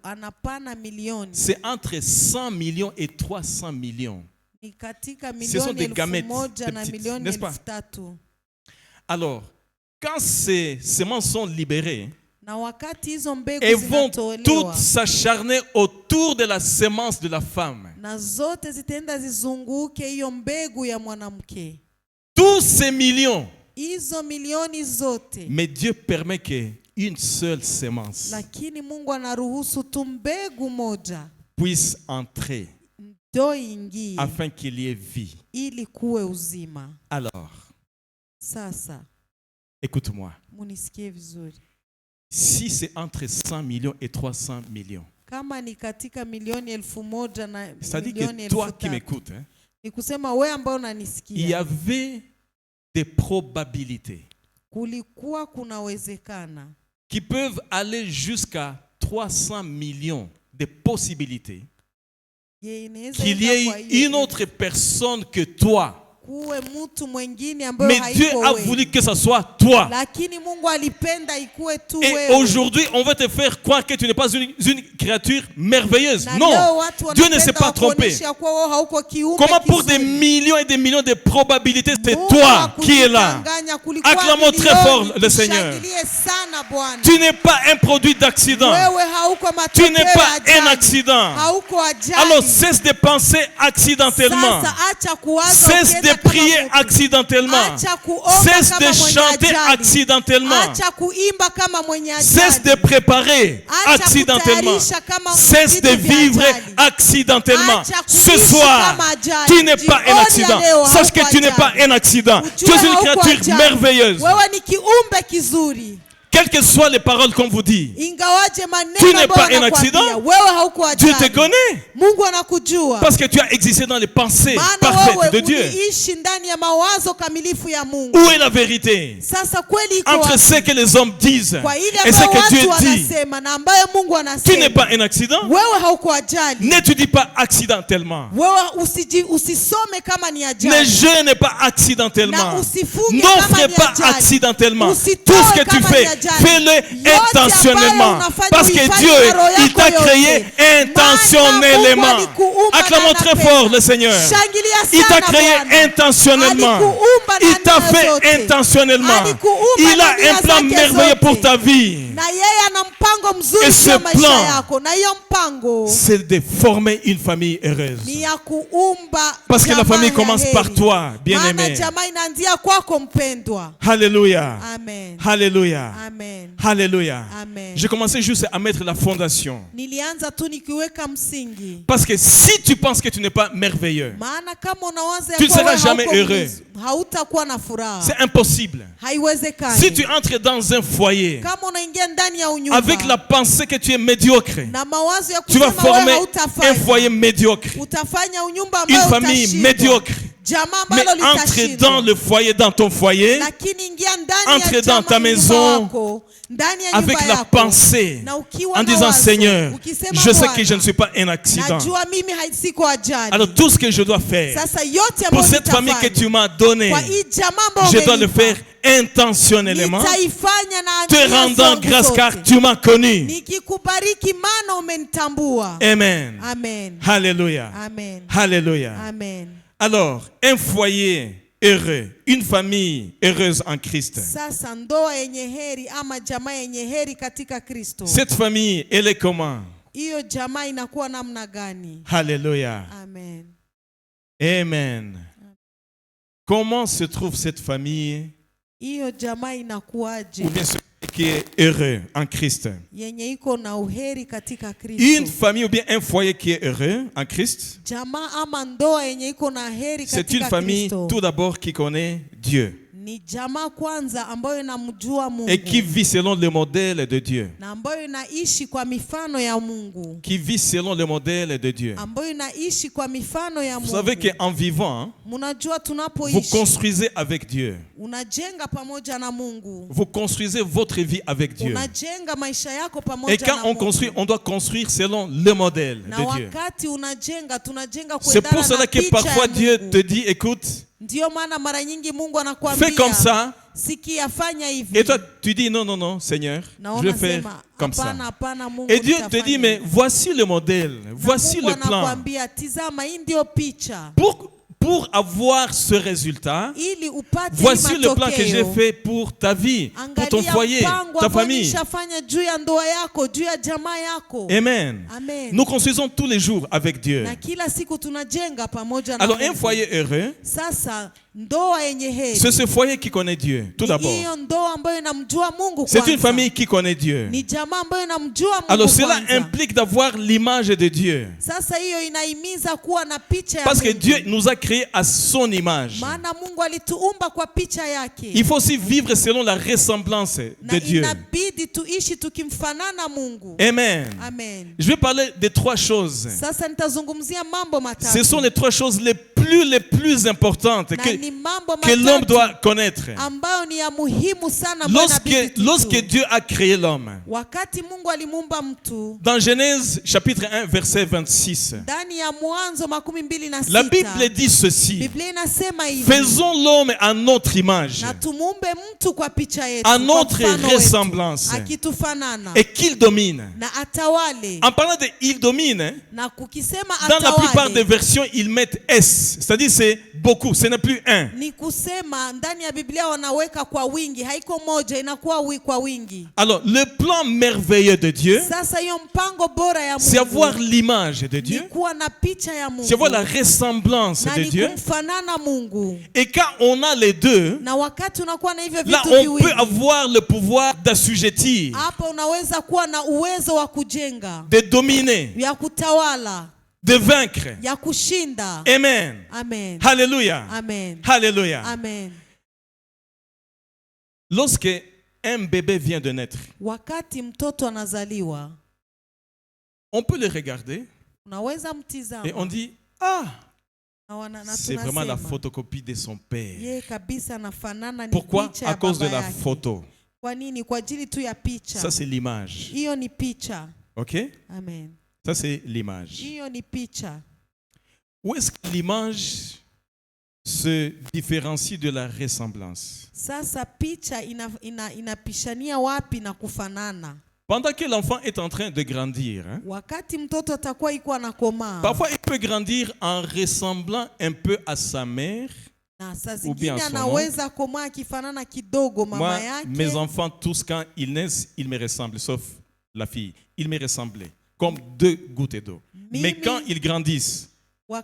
anapana milioni. C'est entre 100 millions et 300 millions. Ni katika Ce sont milioni des gamètes, 1,000 des na petites, milioni n'est-ce pas? 3,000. Alors, quand ces semences sont libérées, na wakati hizo mbegu elles vont zinatolewa, toutes s'acharner autour de la semence de la femme. na zote zitaenda zizunguke hiyo mbegu ya mwanamke. Tous ces millions. Hizo milioni zote. Mais Dieu permet qu'une seule semence Lakini Mungu anaruhusu tu mbegu moja puisse entrer ndio ingie afin qu'il y ait vie. ili kuwe uzima. Alors, Sasa écoute-moi. munisikie vizuri. Si c'est entre 100 millions et 300 millions, Kama ni katika milioni 1,000 na c'est-à-dire milioni que toi qui 3,000, m'écoutes, hein, ni kusema wewe ambao il y unanisikia, avait des probabilités kulikuwa kunawezekana qui peuvent aller jusqu'à 300 millions de possibilités qu'il y ait une autre personne que toi. kuwe mtu mwingine Mais ambaye Dieu haiko a wewe. voulu que ce soit toi. Lakini Mungu alipenda ikuwe tu Et wewe. aujourd'hui, on veut te faire croire que tu n'es pas une créature merveilleuse. Na Non, leo watu Dieu ne s'est wanapenda pas trompé. wakuonyesha kuwa wewe hauko kiumbe Comment pour des kizuri. millions et des millions de probabilités, c'est Mungu toi qui es là. hakudanganya, kulikuwa Acclamons très milioni, fort le Seigneur. tushangilie sana Bwana. Tu n'es pas un produit d'accident. Wewe hauko Tu matokeo n'es ya pas ajali. un accident. Hauko ajali. Alors cesse de penser accidentellement. Sasa acha kuwaza Cesse ukienda de kama prier mtu. accidentellement. Acha kuomba Cesse kama de mwenye chanter ajali. accidentellement. Acha kuimba kama mwenye ajali. Cesse de préparer Acha accidentellement. kutayarisha kama Cesse de vitu vya vivre ajali. accidentellement. Acha Ce kuishi soir, kama ajali. tu n'es pas un Jioni accident. ya leo Sache que hauko tu n'es pas ajali. un accident. Tu Ujue es une hauko créature ajali. merveilleuse. Wewe ni kiumbe kizuri. Quelles que soient les paroles qu'on vous dit, Ingawaje maneno tu n'es ambayo pas un wanakuambia, accident. wewe hauko Dieu ajali. te connaît. Mungu anakujua. Parce que tu as existé dans les pensées Maana parfaites de wewe Dieu. uliishi ndani ya mawazo kamilifu ya Mungu. Où est la vérité Sasa kweli iko entre wapi? ce que les hommes disent Kwa ile et ce ambayo que Dieu watu dit? wanasema na ambayo Mungu Tu n'es anasema. pas un accident. Wewe hauko ajali. N'étudie pas accidentellement. Wewe usisome kama ni Ne ajali. jeûne pas accidentellement. Na usifunge N'offre kama ni pas ajali. accidentellement. Usitoe Tout ce que tu kama fais, ni ajali. fais-le Yote intentionnellement. ambayo unafanya Parce que uifanye Dieu, na roho il yako t'a yote. créé intentionnellement. Maana Mungu alikuumba Acclamons na très anapenda. fort le Seigneur. Shangilia Il t'a sana créé Bwana. intentionnellement. Alikuumba na Il t'a nia fait zote. intentionnellement. Alikuumba Il na a nia un plan zake merveilleux zote. pour ta vie. Na yeye ana mpango mzuri Et juu ya ce maisha plan, yako. Na hiyo mpango C'est de former une famille heureuse. ni ya kuumba Parce que la jamaa famille ya commence heri. par toi, bien-aimé. Maana jamaa inaanzia kwako mpendwa. Alléluia. Amen. Alléluia. Amen. Alléluia. Amen. J'ai commencé juste à mettre la fondation. Nilianza tu nikiweka msingi. Parce que si tu penses que tu n'es pas merveilleux, Maana kama unawaza tu ne kuwa seras wewe jamais hauko heureux. hautakuwa na furaha. c'est impossible. Haiwezekani. Si tu entres dans un foyer Kama unaingia ndani ya unyumba avec la pensée que tu es médiocre, na mawazo ya tu vas kusema wewe former un hautafanya, foyer médiocre, utafanya unyumba une ambayo famille utashindwa. médiocre. Jamaa Mais ambalo entre litashindwa. dans le foyer, dans ton foyer, Lakini ingia ndani entre ya dans ta nyumba maison wako, ndani ya avec nyumba la yako, pensée, na ukiwa en na disant wazo, Seigneur, ukisema je sais Bwana, que je ne suis pas un accident. najua mimi siko ajali. Alors tout ce que je dois faire Sasa yote pour ambayo cette famille que nitafanya, tu m'as donnée, kwa hii jamaa ambayo je dois le umenipa, faire intentionnellement, nitaifanya na te nia rendant zangu grâce zote. car tu m'as connu. Nikikubariki maana umenitambua. Amen. Amen. Alléluia. Amen. Alléluia. Amen. Alors, un foyer heureux, une famille heureuse en Christ. Sasa ndoa yenye heri ama jamaa yenye heri katika Kristo. Cette famille, elle est comment? Hiyo jamaa inakuwa namna gani? Alléluia. Amen. Amen. Comment se trouve cette famille Hiyo jamaa inakuwaje? ou bien celui qui est heureux en Christ? Yenye iko na uheri katika Kristo. Une famille ou bien un foyer qui est heureux en Christ, Jamaa ama ndoa yenye iko na heri c'est une katika famille Kristo. tout d'abord qui connaît Dieu Ni jamaa kwanza ambayo inamjua Mungu. et qui vit selon le modèle de Dieu. Na ambayo inaishi kwa mifano ya Mungu. Qui vit selon le modèle de Dieu. Ambayo inaishi kwa mifano ya Vous Mungu. savez qu'en vivant, Munajua vous tunapoishi construisez avec Dieu. unajenga pamoja na Mungu. Vous construisez votre vie avec Dieu. Unajenga maisha yako pamoja Et quand na on Mungu. construit, on doit construire selon le modèle Na de Dieu. wakati unajenga tunajenga C'est kuendana pour cela na que picha parfois ya Dieu Mungu. te dit, écoute, Ndio maana mara nyingi Mungu anakuambia fais comme ça. sikia fanya hivi. Et toi, tu dis, non, non, non, Seigneur, Na je vais faire unasema, comme ça. hapana, hapana, Mungu, Et Dieu te nitafanya dit, mais hivi. voici le modèle, Na voici Mungu le plan. anakuambia tizama hii ndio picha. pour avoir ce résultat, voici le plan que j'ai fait pour ta vie, pour ton foyer, ta famille. Amen. Nous construisons tous les jours avec Dieu. Alors un foyer heureux, c'est ce foyer qui connaît Dieu, tout d'abord. C'est une famille qui connaît Dieu. Alors cela implique d'avoir l'image de Dieu. Parce que Dieu nous a créés à son image. Il faut aussi vivre selon la ressemblance de Dieu. Amen. Je vais parler de 3 choses. Ce sont les 3 choses les plus importantes que l'homme doit connaître. Lorsque Dieu a créé l'homme, dans Genèse chapitre 1 verset 26, la Bible dit ceci: faisons l'homme à notre image, à notre ressemblance, et qu'il domine. En parlant de il domine, dans la plupart des versions ils mettent S, c'est-à-dire c'est beaucoup, ce n'est plus un. Alors le plan merveilleux de Dieu, c'est avoir l'image de Dieu, c'est avoir la ressemblance de Dieu. Et quand on a les deux, là on peut avoir le pouvoir d'assujettir, de dominer, de vaincre. Amen. Amen. Alléluia. Amen. Alléluia. Amen. Lorsque un bébé vient de naître, on peut le regarder et on dit: ah, c'est vraiment la photocopie de son père. Pourquoi? À cause de la photo. Ça c'est l'image. Ok? Amen. Ça c'est l'image. Où est-ce que l'image se différencie de la ressemblance? Pendant que l'enfant est en train de grandir, parfois il peut grandir en ressemblant un peu à sa mère ou bien à son oncle. Moi, mes enfants, tous quand ils naissent, ils me ressemblent, sauf la fille. Ils me ressemblaient comme 2 gouttes d'eau. Mais quand ils grandissent,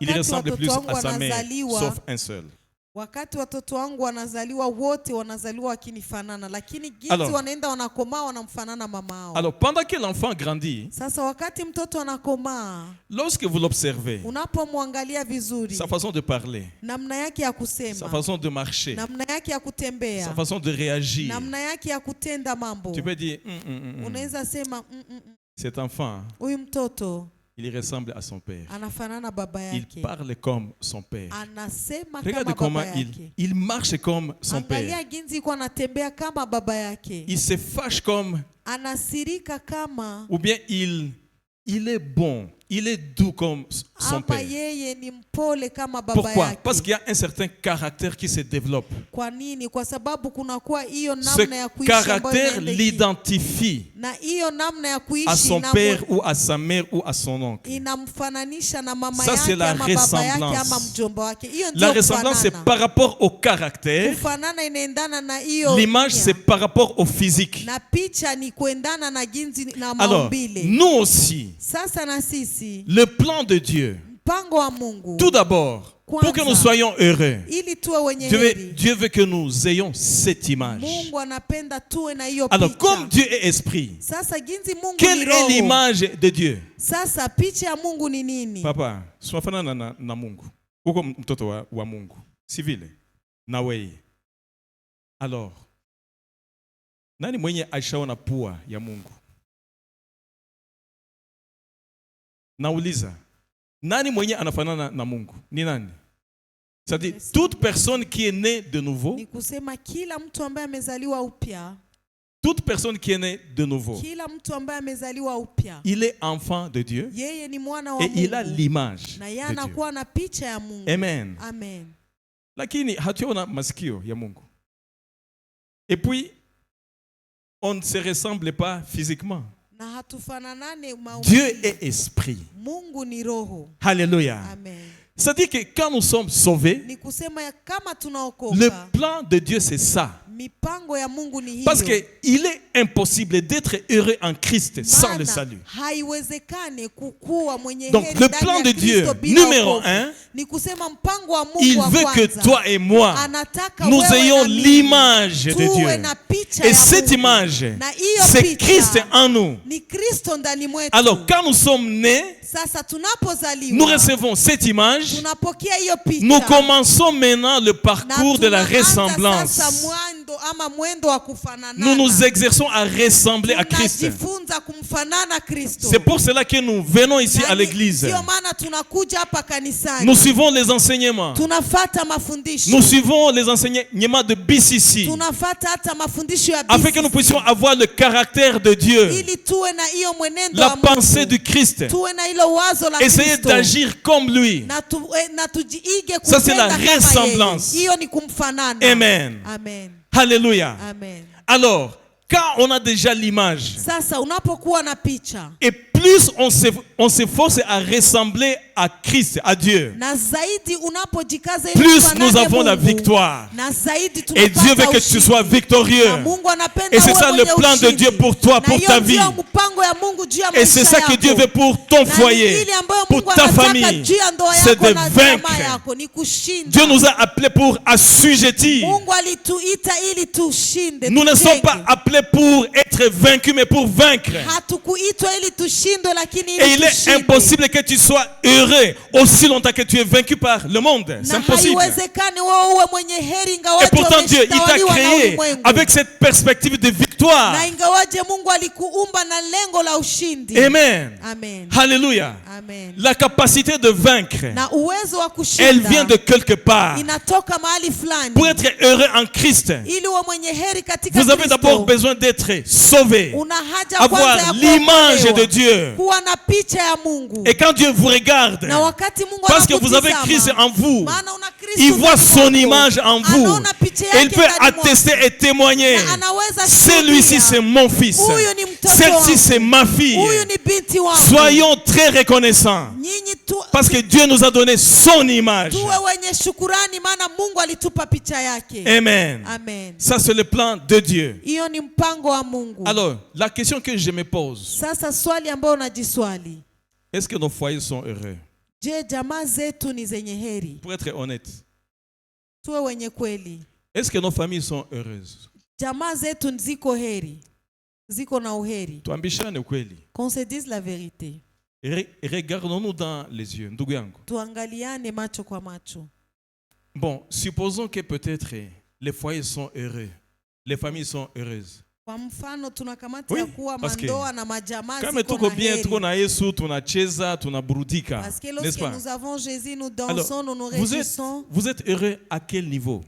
ils ressemblent plus à sa mère, sauf un seul. Wakati watoto wangu wanazaliwa wote wanazaliwa wakinifanana, lakini ginzi wanaenda wanakomaa wanamfanana mamao. Alors pendant que l'enfant grandit, sasa wakati mtoto anakomaa, lorsque vous l'observez, unapomwangalia vizuri, sa façon de parler, namna yake ya kusema, sa façon de marcher, namna yake ya kutembea, sa façon de réagir, namna yake ya kutenda mambo, tu peux dire unaweza sema cet enfant, huyu mtoto il ressemble à son père. Il Il parle comme son père. Regarde comment il marche comme son père. Il se fâche comme, ou bien il est bon, il est doux comme son père. Pourquoi? Parce qu'il y a un certain caractère qui se développe. Ce caractère l'identifie à son père ou à sa mère ou à son oncle. Ça c'est la ressemblance. La ressemblance c'est par rapport au caractère. L'image c'est par rapport au physique. Alors nous aussi, le plan de Dieu, tout d'abord, pour que nous soyons heureux, Dieu veut que nous ayons cette image. Alors comme Dieu est esprit, quelle est l'image de Dieu? Papa, tunafanana na Mungu. Uko mtoto wa Mungu. Si vile na wewe. Alors, nani mwenye aishaona pua ya Mungu? Nauliza, nani mwenye anafanana na Mungu? Ni nani? C'est-à-dire, toute personne qui est née de nouveau, toute personne qui est née de nouveau, il est enfant de Dieu et il a l'image de Dieu. Amen. Lakini hatuona masikio ya Mungu. Et puis, on ne se ressemble pas physiquement. Dieu est esprit. Alléluia. C'est-à-dire que quand nous sommes sauvés, Ni kusema ya kama tunaokoka, le plan de Dieu c'est ça. mipango ya Mungu ni hiyo. Parce qu'il est impossible d'être heureux en Christ sans le salut. Haiwezekani kukuwa mwenye Donc heri le ndani plan ya de Kristo Dieu, bila numéro wokovu. 1, Ni kusema mpango wa Mungu il wa veut que kwanza, toi et moi, anataka nous wewe ayons na mimi l'image de tuwe Dieu. na picha Et ya cette Mungu. image, Na hiyo c'est picha Christ en nous. ni Kristo ndani mwetu. Alors quand nous sommes nés, Sasa tunapozaliwa, nous recevons cette image. tunapokea hiyo picha. Nous commençons maintenant le parcours de la ressemblance. Sasa mwendo ama mwendo wa kufanana. Nous nous exerçons à ressembler à Christ. Tunajifunza kumfanana Kristo. C'est pour cela que nous venons ici à l'église. Ndio maana tunakuja hapa kanisani. Nous suivons les enseignements. Tunafuata mafundisho. Nous suivons les enseignements de BCC. Tunafuata hata mafundisho ya Afin que nous puissions avoir le caractère de Dieu. ili tuwe na hiyo mwenendo La wa Mungu. pensée du Christ. Tuwe na hilo wazo la Essayer Kristo. d'agir comme lui. Na tujiige Ça, c'est la kutenda kama ressemblance. yeye. Hiyo ni kumfanana. Amen. Amen. Alléluia. Amen. Alors, quand on a déjà l'image, Sasa unapokuwa na picha et plus on s'efforce à ressembler à Christ, à Dieu, na zaidi unapojikaza ili plus kufanane nous avons la Mungu, victoire. na zaidi Et Dieu veut que tu ushindi. sois victorieux. Na Mungu anapenda Et c'est uwe ça le mwenye plan de ushindi. Dieu pour toi, Na pour hiyo ta ndio vie. mpango ya Mungu juu ya Et c'est maisha ça que yako. Dieu veut pour ton Na foyer, ile ambayo pour Mungu ta anataka famille. juu ya ndoa C'est yako de na vaincre. jamaa yako, ni kushinda. Dieu nous a appelés pour assujettir. Mungu alituita ili tushinde. Nous ne tujenge. sommes pas appelés pour être vaincus, mais pour vaincre. Hatukuitwa ili tushindwe, lakini Et ili il est tushinde. impossible que tu sois heureux aussi longtemps que tu es vaincu par le monde. C'est Na impossible. haiwezekani wewe uwe mwenye heri Et ingawaje pourtant Dieu, il t'a umeshitawaliwa na créé ulimwengu. avec cette perspective de victoire. Na ingawaje Mungu alikuumba na lengo la ushindi. Amen. Amen. Alléluia. Amen. La capacité de vaincre, Na uwezo wa kushinda elle vient de quelque part. inatoka mahali fulani. Pour être heureux en Christ, Ili uwe mwenye heri katika vous avez Kristo, d'abord besoin d'être sauvé, una haja kwanza avoir ya l'image kuokolewa, de Dieu. kuwa na picha ya Mungu. Et quand Dieu vous regarde, Na wakati Mungu parce que vous avez anakutizama, Christ en vous, maana una Kristo il voit ndani son mwako, image en vous. anaona picha Et il yake peut ndani mwako. attester et témoigner. Na anaweza Celui-ci shuhudia, c'est mon fils. huyu ni mtoto Celle-ci wangu, c'est ma fille. huyu ni binti wangu. Soyons très reconnaissants. Nyinyi tu, Parce que Dieu nous a donné son image. tuwe wenye shukurani, maana Mungu alitupa picha yake. Amen. Amen. Ça c'est le plan de Dieu. Hiyo ni mpango wa Mungu. Alors, la question que je me pose, Sasa swali ambayo unajiswali, est-ce que nos foyers sont heureux? je, jamaa zetu ni zenye heri? Pour être honnête, Tuwe wenye kweli. est-ce que nos familles sont heureuses? Jamaa zetu ziko heri, ziko na uheri. Tuambishane ukweli. Qu'on se dise la vérité. Regardons-nous dans les yeux, ndugu yangu. Tuangaliane macho kwa macho. Bon, supposons que peut-être les foyers sont heureux, les familles sont heureuses. Kwa mfano tunakamata Oui, ya kuwa parce que mandoa na majamaa Kama ziko tuko na bien, heri. tuko na Yesu, tunacheza, tunaburudika, Parce que n'est-ce lorsque pas? nous avons Jésus, nous Alors, dansons, nous nous vous réjouissons. êtes heureux à quel niveau?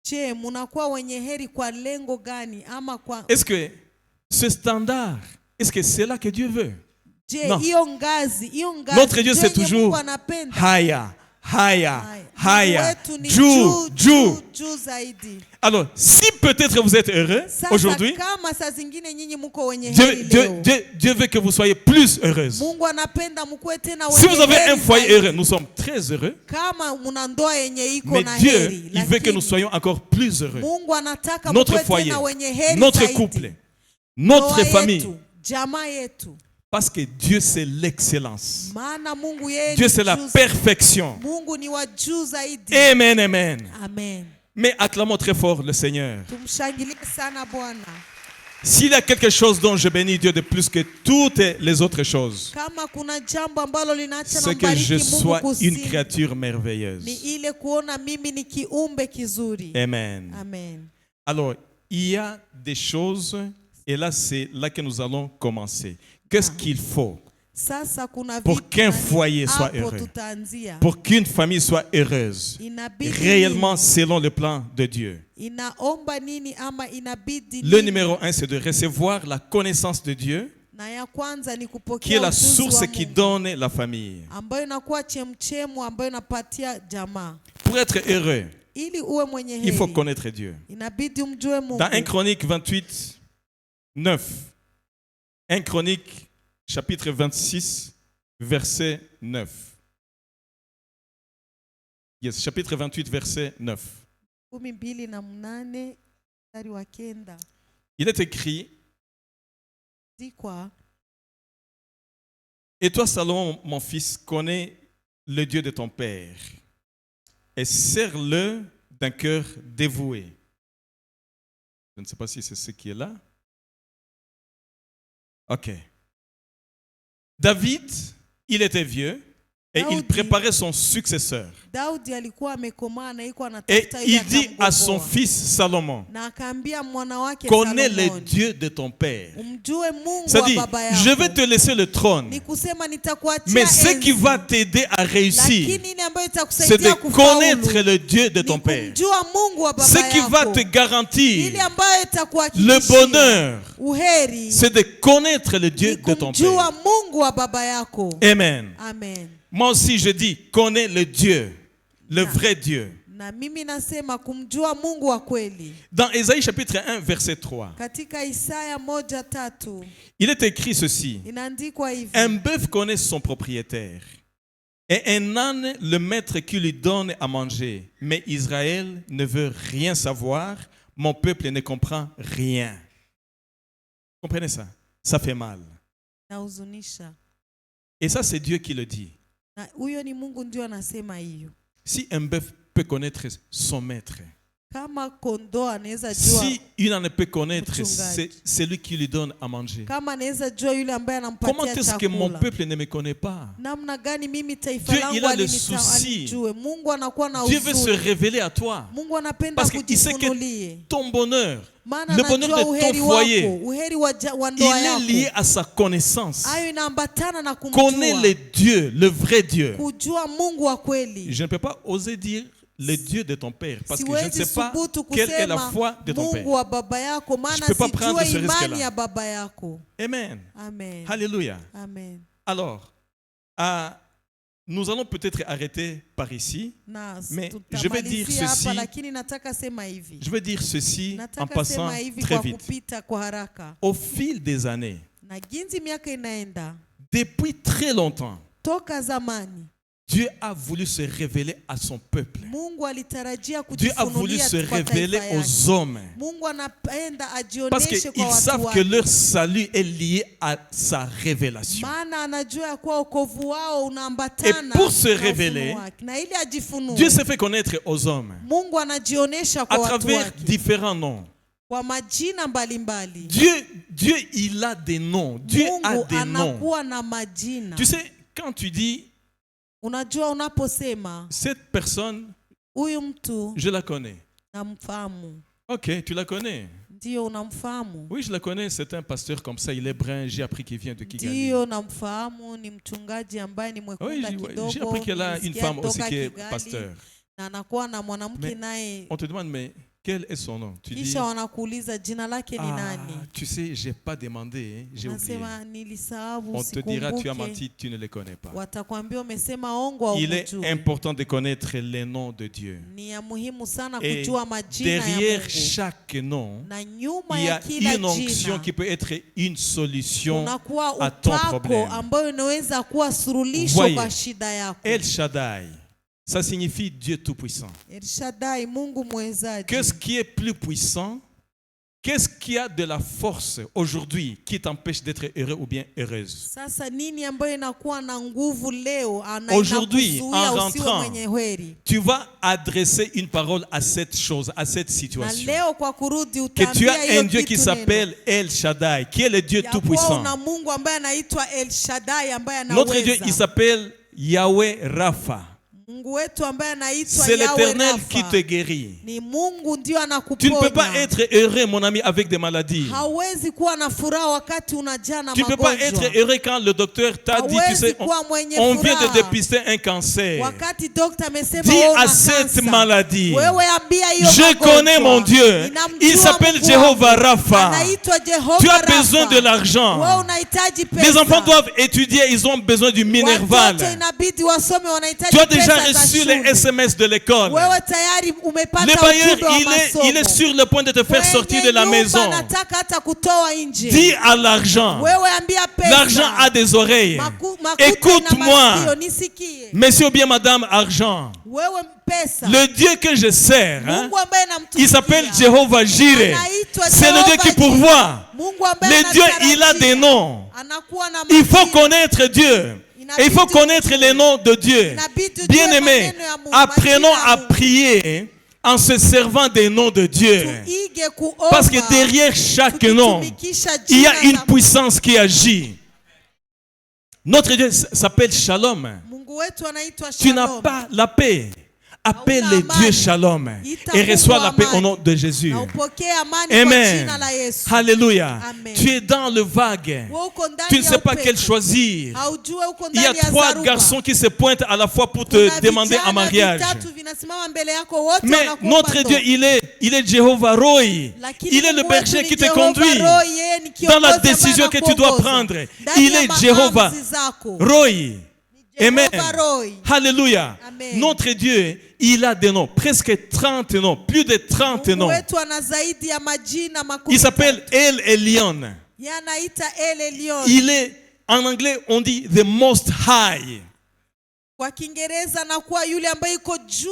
Je, munakuwa wenye heri kwa lengo gani ama kwa Est-ce que ce standard, est-ce que c'est là que Dieu veut? je, Non. hiyo ngazi Notre Dieu c'est yenye toujours Mungu anapenda. haya, haya, Mungu haya, wetu ni juu, juu. juu zaidi. Alors, si peut-être vous êtes heureux Sasa aujourd'hui, kama saa zingine nyinyi mko wenye heri Dieu, leo, Dieu veut que vous soyez plus heureuse. Mungu anapenda mkuwe tena Si wenye vous avez heri un foyer zaidi. heureux, nous sommes très heureux. Kama muna ndoa yenye iko Mais na Dieu, heri, il veut que nous lakini soyons encore plus heureux. Mungu anataka Notre mkuwe foyer, tena wenye heri notre zaidi. couple, notre Ndoa famille. yetu, jamaa yetu. Parce que Dieu, c'est l'excellence. Maana Mungu yeye Dieu, ni c'est la juu- perfection. Mungu ni wa juu zaidi. Amen, amen. Amen. Mais acclamons très fort le Seigneur. Tumshangilie sana Bwana. S'il y a quelque chose dont je bénis Dieu de plus que toutes les autres choses, Kama kuna jambo ambalo linaacha c'est que je nambariki sois Mungu une kusini, créature ni merveilleuse. ile kuona mimi ni kiumbe kizuri. Amen. Amen. Alors, il y a des choses, et là, c'est là que nous allons commencer. Qu'est-ce qu'il faut Sasa kuna pour vitu qu'un nani, foyer soit hapo heureux, tutaanzia. pour qu'une famille soit heureuse, Inabidi réellement nini? selon le plan de Dieu? Inaomba nini ama inabidi Le nini? numéro 1, c'est de recevoir la connaissance de Dieu, Na ya kwanza ni qui est kupokea la ujuzi source wa qui Mungu, donne la famille. ambayo inakuwa chemchemu ambayo inapatia jamaa. Pour être heureux, Ili uwe mwenye il faut heri, connaître Dieu. inabidi umjue Mungu. Dans 1 Chronique 28, 9, 1 Chronique chapitre 26, verset 9. Yes, chapitre 28, verset 9. Il est écrit, et toi, Salomon, mon fils, connais le Dieu de ton père et sers-le d'un cœur dévoué. Je ne sais pas si c'est ce qui est là. Ok. David, il était vieux et il préparait son successeur. Et il dit à son fils Salomon, connais le Dieu de ton père. C'est-à-dire, je vais te laisser le trône, mais ce qui va t'aider à réussir, c'est de connaître le Dieu de ton père. Ce qui va te garantir le bonheur, c'est de connaître le Dieu de ton père. Amen. Amen. Moi aussi je dis, connais le Dieu, le vrai Dieu. Dans Ésaïe chapitre 1 verset 3, il est écrit ceci: un bœuf connaît son propriétaire et un âne le maître qui lui donne à manger. Mais Israël ne veut rien savoir, mon peuple ne comprend rien. Comprenez ça? Ça fait mal. Et ça c'est Dieu qui le dit. Si un bœuf peut connaître son maître, si une âne peut connaître celui qui lui donne à manger, comment est-ce que mon peuple ne me connaît pas? Dieu, il a le souci. Dieu veut se révéler à toi parce qu'il sait que ton bonheur, le bonheur de ton foyer, il est lié à sa connaissance. Connais le Dieu, le vrai Dieu. Je ne peux pas oser dire le Dieu de ton père parce que je ne sais pas quelle est la foi de ton père. Je ne peux pas prendre ce risque-là. Amen. Alléluia. Alors, nous allons peut-être arrêter par ici, mais je vais dire ceci. Je vais dire ceci en passant très vite. Au fil des années, depuis très longtemps, Dieu a voulu se révéler à son peuple. Dieu a voulu se révéler aux hommes. Parce qu'ils savent que leur salut est lié à sa révélation. Et pour se révéler, Dieu s'est fait connaître aux hommes à travers différents noms. Dieu, il a des noms. Dieu a des noms. Tu sais, quand tu dis cette personne, je la connais. Ok, tu la connais? Oui, je la connais. C'est un pasteur comme ça. Il est brun. J'ai appris qu'il vient de Kigali. Oui, j'ai appris qu'elle a une femme aussi qui est pasteur. Mais on te demande, mais quel est son nom? Tu dis, tu sais, j'ai pas demandé, j'ai oublié. On te dira, tu as menti, tu ne les connais pas. Il est important de connaître les noms de Dieu. Et derrière chaque nom, il y a une onction qui peut être une solution à ton problème. Voyez, El Shaddai, ça signifie Dieu Tout-Puissant. Qu'est-ce qui est plus puissant? Qu'est-ce qui a de la force aujourd'hui qui t'empêche d'être heureux ou bien heureuse? Aujourd'hui, en rentrant, tu vas adresser une parole à cette chose, à cette situation. Que tu as un Dieu qui s'appelle El Shaddai, qui est le Dieu Tout-Puissant. Notre Dieu, il s'appelle Yahweh Rapha. C'est l'Éternel qui te guérit. Tu ne peux pas être heureux, mon ami, avec des maladies. Tu ne peux pas être heureux quand le docteur t'a dit, tu sais, on vient de dépister un cancer. Dis à cette maladie, je connais mon Dieu. Il s'appelle Jéhovah Rapha. Tu as besoin de l'argent. Les enfants doivent étudier, ils ont besoin du Minerval. Tu as déjà reçu les SMS de l'école. Le bailleur, il est sur le point de te faire sortir de la maison. Dis à l'argent. L'argent a des oreilles. Écoute-moi. Monsieur ou bien madame argent. Le Dieu que je sers, il s'appelle Jéhovah Jireh. C'est le Dieu qui pourvoit. Le Dieu, il a des noms. Il faut connaître Dieu. Et il faut connaître les noms de Dieu. Bien-aimés, apprenons à prier en se servant des noms de Dieu. Parce que derrière chaque nom, il y a une puissance qui agit. Notre Dieu s'appelle Shalom. Tu n'as pas la paix. Appelle le Dieu Shalom et reçois la paix au nom de Jésus. Amen. Alléluia. Tu es dans le vague. Tu ne sais pas quel choisir. Il y a 3 garçons qui se pointent à la fois pour te demander en mariage. Mais notre Dieu, il est Jéhovah Roy. Il est le berger qui te conduit dans la décision que tu dois prendre. Il est Jéhovah Roy. Amen. Alléluia. Notre Dieu, il a des noms, presque 30 noms, plus de 30 noms. Il s'appelle El Elyon. Il est, en anglais, on dit the most high.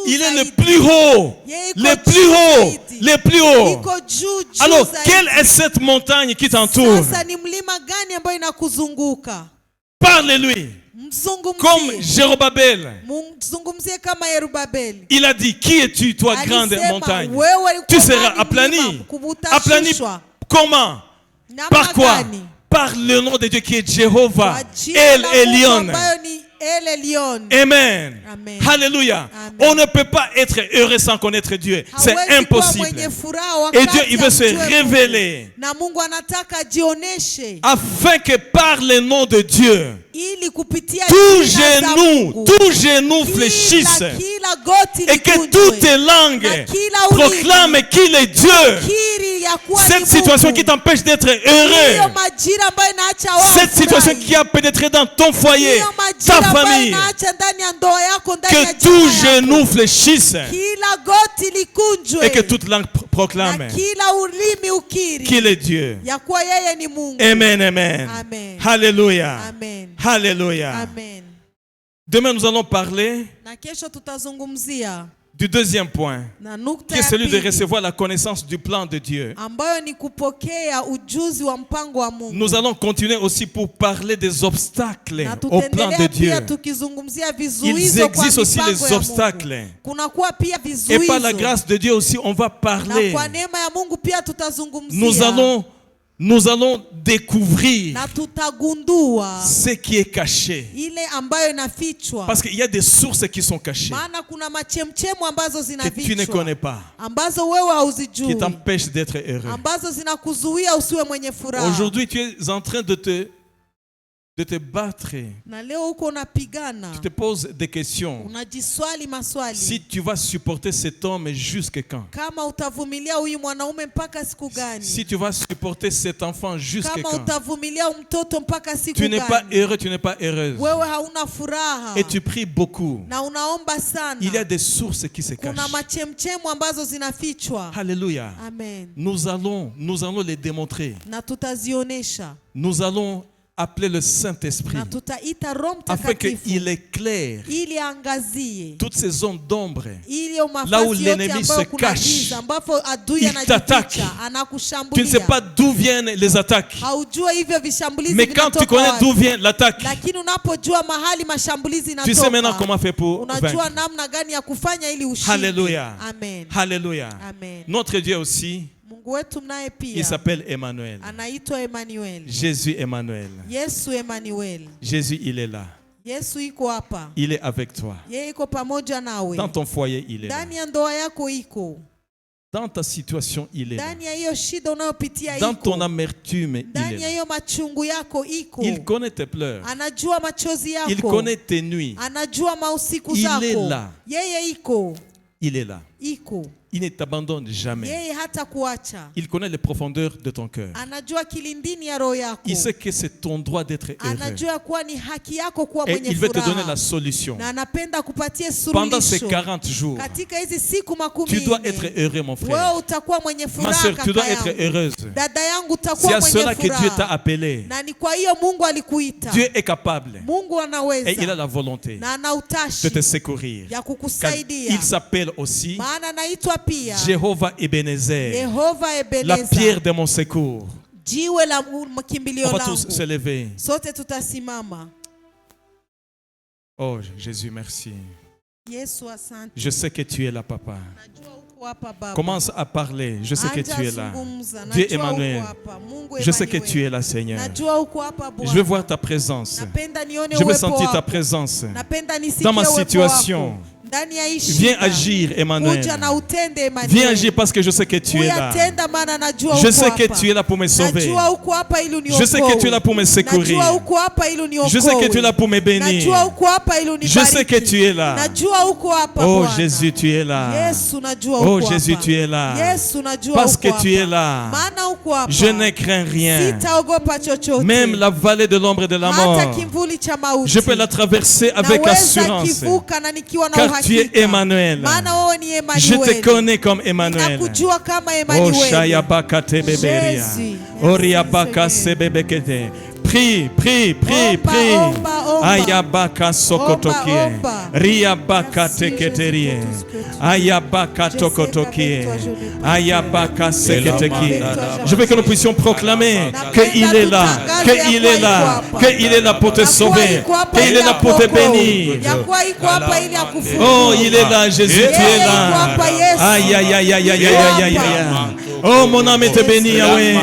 Il est le plus haut. Le plus haut. Le plus haut. Alors, quelle est cette montagne qui t'entoure? Parle-lui. Comme Jérobabel. Il a dit, qui es-tu, toi, grande montagne? Tu seras aplani. Aplani comment? Par quoi? Par le nom de Dieu qui est Jéhovah El Elyon. Amen. Alléluia. On ne peut pas être heureux sans connaître Dieu. C'est impossible. Et Dieu, il veut se révéler afin que par le nom de Dieu, tout genou fléchisse et que toutes les langues proclament qu'il est Dieu. Cette situation qui t'empêche d'être heureux, cette situation qui a pénétré dans ton foyer, ta famille, que tout genou fléchisse et que toute langue proclame qu'il est Dieu. Amen, amen. Alléluia. Alléluia. Demain, nous allons parler du deuxième point, qui est celui de recevoir la connaissance du plan de Dieu. Nous allons continuer aussi pour parler des obstacles au plan de Dieu. Il existe aussi les obstacles. Et par la grâce de Dieu aussi, on va parler. Nous allons découvrir ce qui est caché. Parce qu'il y a des sources qui sont cachées, que tu ne connais pas, qui t'empêchent d'être heureux. Aujourd'hui, tu es en train de te battre. Tu te poses des questions. Si tu vas supporter cet homme jusqu'à quand? Si tu vas supporter cet enfant jusqu'à quand? Tu n'es pas heureux, tu n'es pas heureuse. Et tu pries beaucoup. Il y a des sources qui se cachent. Alléluia. Nous allons les démontrer. Nous allons appeler le Saint-Esprit afin qu'il éclaire toutes ces zones d'ombre, là où l'ennemi se cache. Il t'attaque. Tu ne sais pas d'où viennent les attaques, mais quand tu connais d'où vient l'attaque, tu sais maintenant comment faire pour vaincre. Alléluia. Alléluia. Notre Dieu aussi, il s'appelle Emmanuel. Jésus Emmanuel. Jésus, il est là. Il est avec toi. Dans ton foyer, il est là. Dans ta situation, il est là. Dans ton amertume, il est là. Il connaît tes pleurs. Il connaît tes nuits. Il est là. Il est là. Il ne t'abandonne jamais. Yeye hata kuacha. Il connaît les profondeurs de ton cœur. Anajua kilindini ya roho yako. Il sait que c'est ton droit d'être heureux. Anajua kuwa ni haki yako kuwa Et mwenye il veut te furaha. donner la solution. Na anapenda kupatie Pendant ces suluhisho. 40 jours, Katika hizi siku makumi tu dois nne, être heureux, mon frère. wewe utakuwa mwenye Ma furaha soeur, tu dois kaka être yangu. heureuse. Dada yangu C'est utakuwa à cela mwenye que Dieu t'a furaha. appelé. Na ni kwa hiyo Mungu alikuita. Dieu est capable. Mungu anaweza. Et il a la volonté Na ana de utashi te secourir. ya Car kukusaidia. il s'appelle aussi Maana anaitwa pia Jéhovah Ebenezer, Yehova la Ebeneza. pierre de mon secours. Jiwe la kimbilio On va tous se langu. lever. Sote tutasimama. Oh Jésus, merci. Yesu asante. Je sais que tu es là, papa. Najua uko hapa Baba. Commence à parler. Je sais que Anja tu es là. zungumza. Dieu Najua Emmanuel. uko hapa. Mungu Je sais que Emmanuel. tu es là, Seigneur. Najua uko hapa Bwana. Je veux voir ta présence. Napenda nione Je veux uwepo sentir ta wako. présence. Napenda nisikie Dans ma uwepo situation. wako. Ndani ya hii Viens shida. agir, Emmanuel. Kuja na utende Emmanuel. Viens agir parce que je sais que tu es là. Uyatenda maana najua Je uko sais que hapa. tu es là pour me sauver. Najua uko hapa ili uniokoe. Je sais que tu es là pour me secourir. Najua uko hapa ili uniokoe. Je sais que tu es là pour me bénir. Najua uko hapa ili unibariki. Je sais que tu es là. Najua uko hapa Oh Bwana. Jésus, tu es là. Yesu najua Oh uko Jésus, hapa. tu es là. Yesu najua Parce uko que hapa. tu es là. Maana uko hapa. Je ne crains rien. Sitaogopa chochote. Même la vallée de l'ombre de la Hata mort, kimvuli cha mauti. je peux la traverser avec Naweza assurance. kivuka na nikiwa na Car uhakika. tu es Emmanuel. Maana wewe ni Emmanuel. Je te connais comme Emmanuel. Nakujua kama Oh Emmanuel. Shayabakate Beberia. Jésus. Oriabaka Sebebekete. Prie, prie, prie, Omba, prie. omba, omba. Ayabaka Sokotokie. Omba, omba. Riabaka Merci, Teketerie. Jésus, pour tout ce que tu Ayabaka Je sais Tokotokie. qu'avec toi, je ne peux pas. Ayabaka Seketeki. Avec toi, Je veux que nous puissions proclamer qu'il est là, qu'il est là, qu'il est là pour te sauver, qu'il est là pour te bénir. Yakuwa iko hapa ili akufungue. Oh, il est là, Jésus, tu es là. Aïe, aïe, aïe, aïe, aïe, aïe, aïe, aïe, aïe. Oh, mon âme te bénit, Yahweh.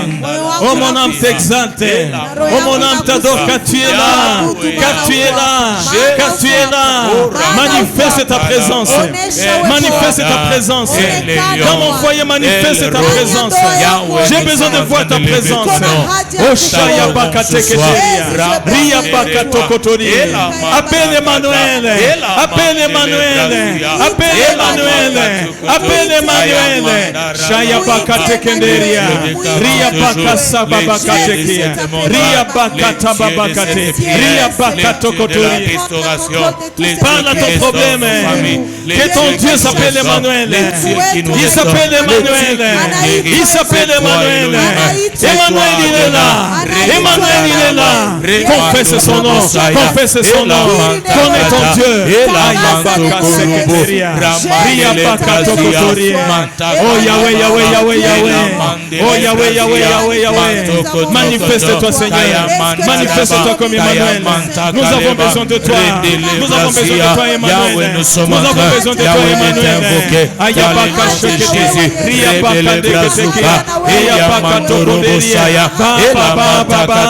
Oh, mon âme t'exalte. Oh, mon âme t'adore, car tu es là. Car tu es là. Car tu es là. Manifeste ta présence. Manifeste ta présence. Dans mon foyer, manifeste ta présence. J'ai besoin de voir ta présence. Oh, Shayabaka Teketeria. Riabaka Tokotori. Appelle Emmanuel. Appelle Emmanuel. Appelle Emmanuel. Appelle Emmanuel. Shayabaka Tekenderia. Riabaka Sababaka Tekia. Riabaka Tababakate. Riabaka Tokotori. Parle à ton problème. Que ton Dieu s'appelle Emmanuel. Il s'appelle Emmanuel. Il s'appelle Emmanuel. Emmanuel, il est là. Emmanuel, il est là. Confesse son nom. Confesse son nom. Connais ton Dieu. Ayabaka Seketeria. Riabaka Tokotori. Oh Yahweh, Yahweh, Yahweh, Yahweh. Oh Yahweh, Yahweh, Yahweh, Yahweh. Manifeste-toi, Seigneur. Manifeste-toi comme Emmanuel. Nous avons besoin de toi. Nous avons besoin de toi, Emmanuel. Nous avons besoin de toi, Emmanuel. Ayabaka Seketeria. Riabaka Teketeria. Ayabaka Tokoderia. Baba, Baba, Baba.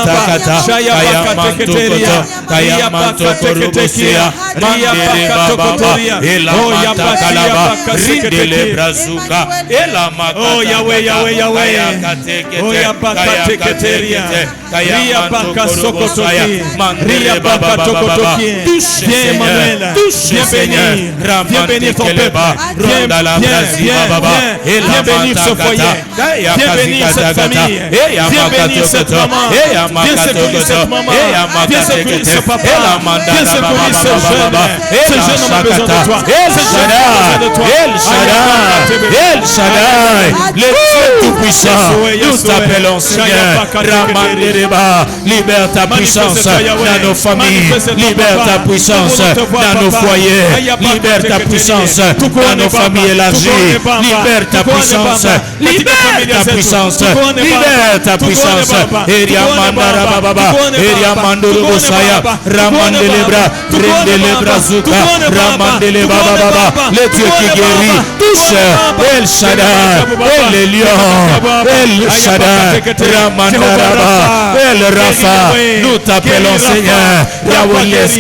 Shayabaka Teketeria. Riabaka Teketeria. Riabaka Tokotoria. Oh Yabaka Yabaka Seketeria. Oh Yahweh, Yahweh, Yahweh. Oh Yabaka Teketeria. Riabaka Sokotoki. Riabaka Tokotoki. Viens Emmanuel. Viens bénir. Viens bénir ton peuple. Viens bénir ce foyer. Viens bénir cette famille. Viens bénir cette maman. Viens secourir cette maman. Viens secourir ce papa. Viens secourir ce jeune. Ce jeune a besoin de toi. Ce jeune a besoin de toi. El Shaddai, le Dieu tout-puissant, nous t'appelons Seigneur. Ramandereba, libère ta puissance dans nos familles, libère ta puissance dans nos foyers, libère ta puissance dans nos familles élargies, libère ta puissance, libère ta puissance, libère ta puissance. Eria mandara baba, eria manduru bosaya, ramandelebra, rendelebra zuka, ramandeleba baba, le Dieu qui guérit, touche El Shaddai, El Lion, El Shaddai, Ramandaraba, El Rapha, nous t'appelons Seigneur. Yahweh, laisse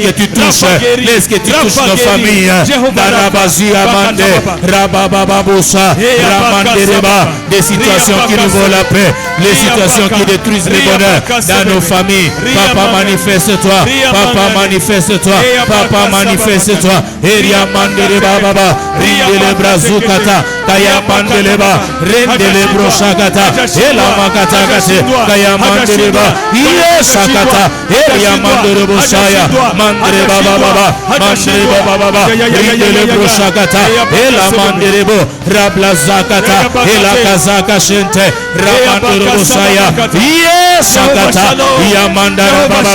que tu touches nos familles. Darabazi Amande, Rababababoussa, Ramandereba, des situations qui nous volent la paix, les situations qui détruisent le bonheur dans nos familles. Papa, manifeste-toi. Papa, manifeste-toi. Papa, manifeste-toi. Eria Mandereba Baba, Rindele Brazukata, Kaya Mandeleba, Rendele Broshagata, Ela Makatagate, Kaya Mandereba, Yesakata, Eria Manderebo Shaya, Mandereba Baba, Mandereba Baba, Rindele Broshagata, Ela Manderebo, Rablazakata, Ela Kazaka Shente, Ramanderebo Shaya, Yesakata, Yamandara Baba.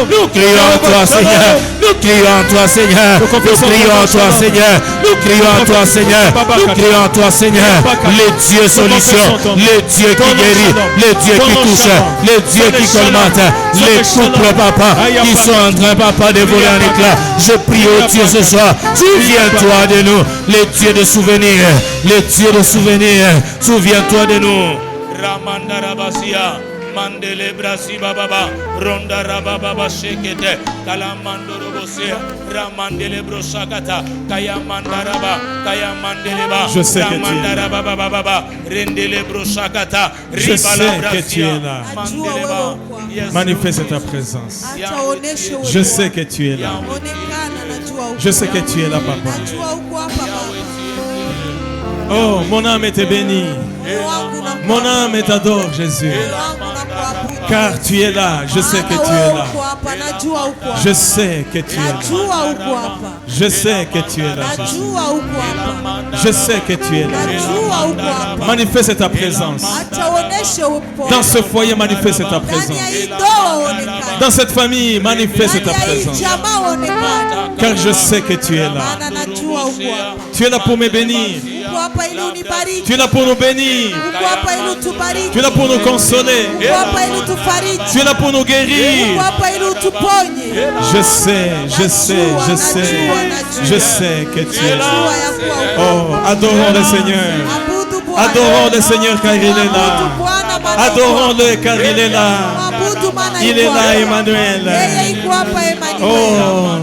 Nous crions à toi, Seigneur. Nous crions à toi, Seigneur. Nous crions à toi, Seigneur. Nous crions à toi, Seigneur. Nous crions à toi, Seigneur. Les dieux solutions, les dieux qui guérissent, les dieux qui touchent, les dieux qui colmatent, les couples, papa, qui sont en train, papa, de voler en éclat. Je prie au Dieu ce soir. Souviens-toi de nous, les dieux de souvenirs, les dieux de souvenirs. Souviens-toi de nous. Ramandarabasia. Mandele brasi baba ronda rababa shekete kalamandoro bose ramandele broshakata kaya mandaraba kaya mandeleba ramandaraba baba rendele broshakata ribala que tu es là. Manifeste ta présence. Je sais que tu es là. Je sais que tu es là, papa. Oh, mon âme est bénie. Mon âme t'adore, Jésus. Car tu es là. Je sais que tu es là. Je sais que tu es là. Je sais que tu es là, Jésus. Je sais que tu es là. Manifeste ta présence. Dans ce foyer, manifeste ta présence. Dans cette famille, manifeste ta présence. Car je sais que tu es là. Tu es là pour me bénir. Tu es là pour nous bénir. Tu es là pour nous consoler. Tu es là pour nous guérir. Je sais que tu es là. Oh, adorons le Seigneur. Adorons le Seigneur car il est là. Adorons-le car il est là. Il est là, Emmanuel. Oh,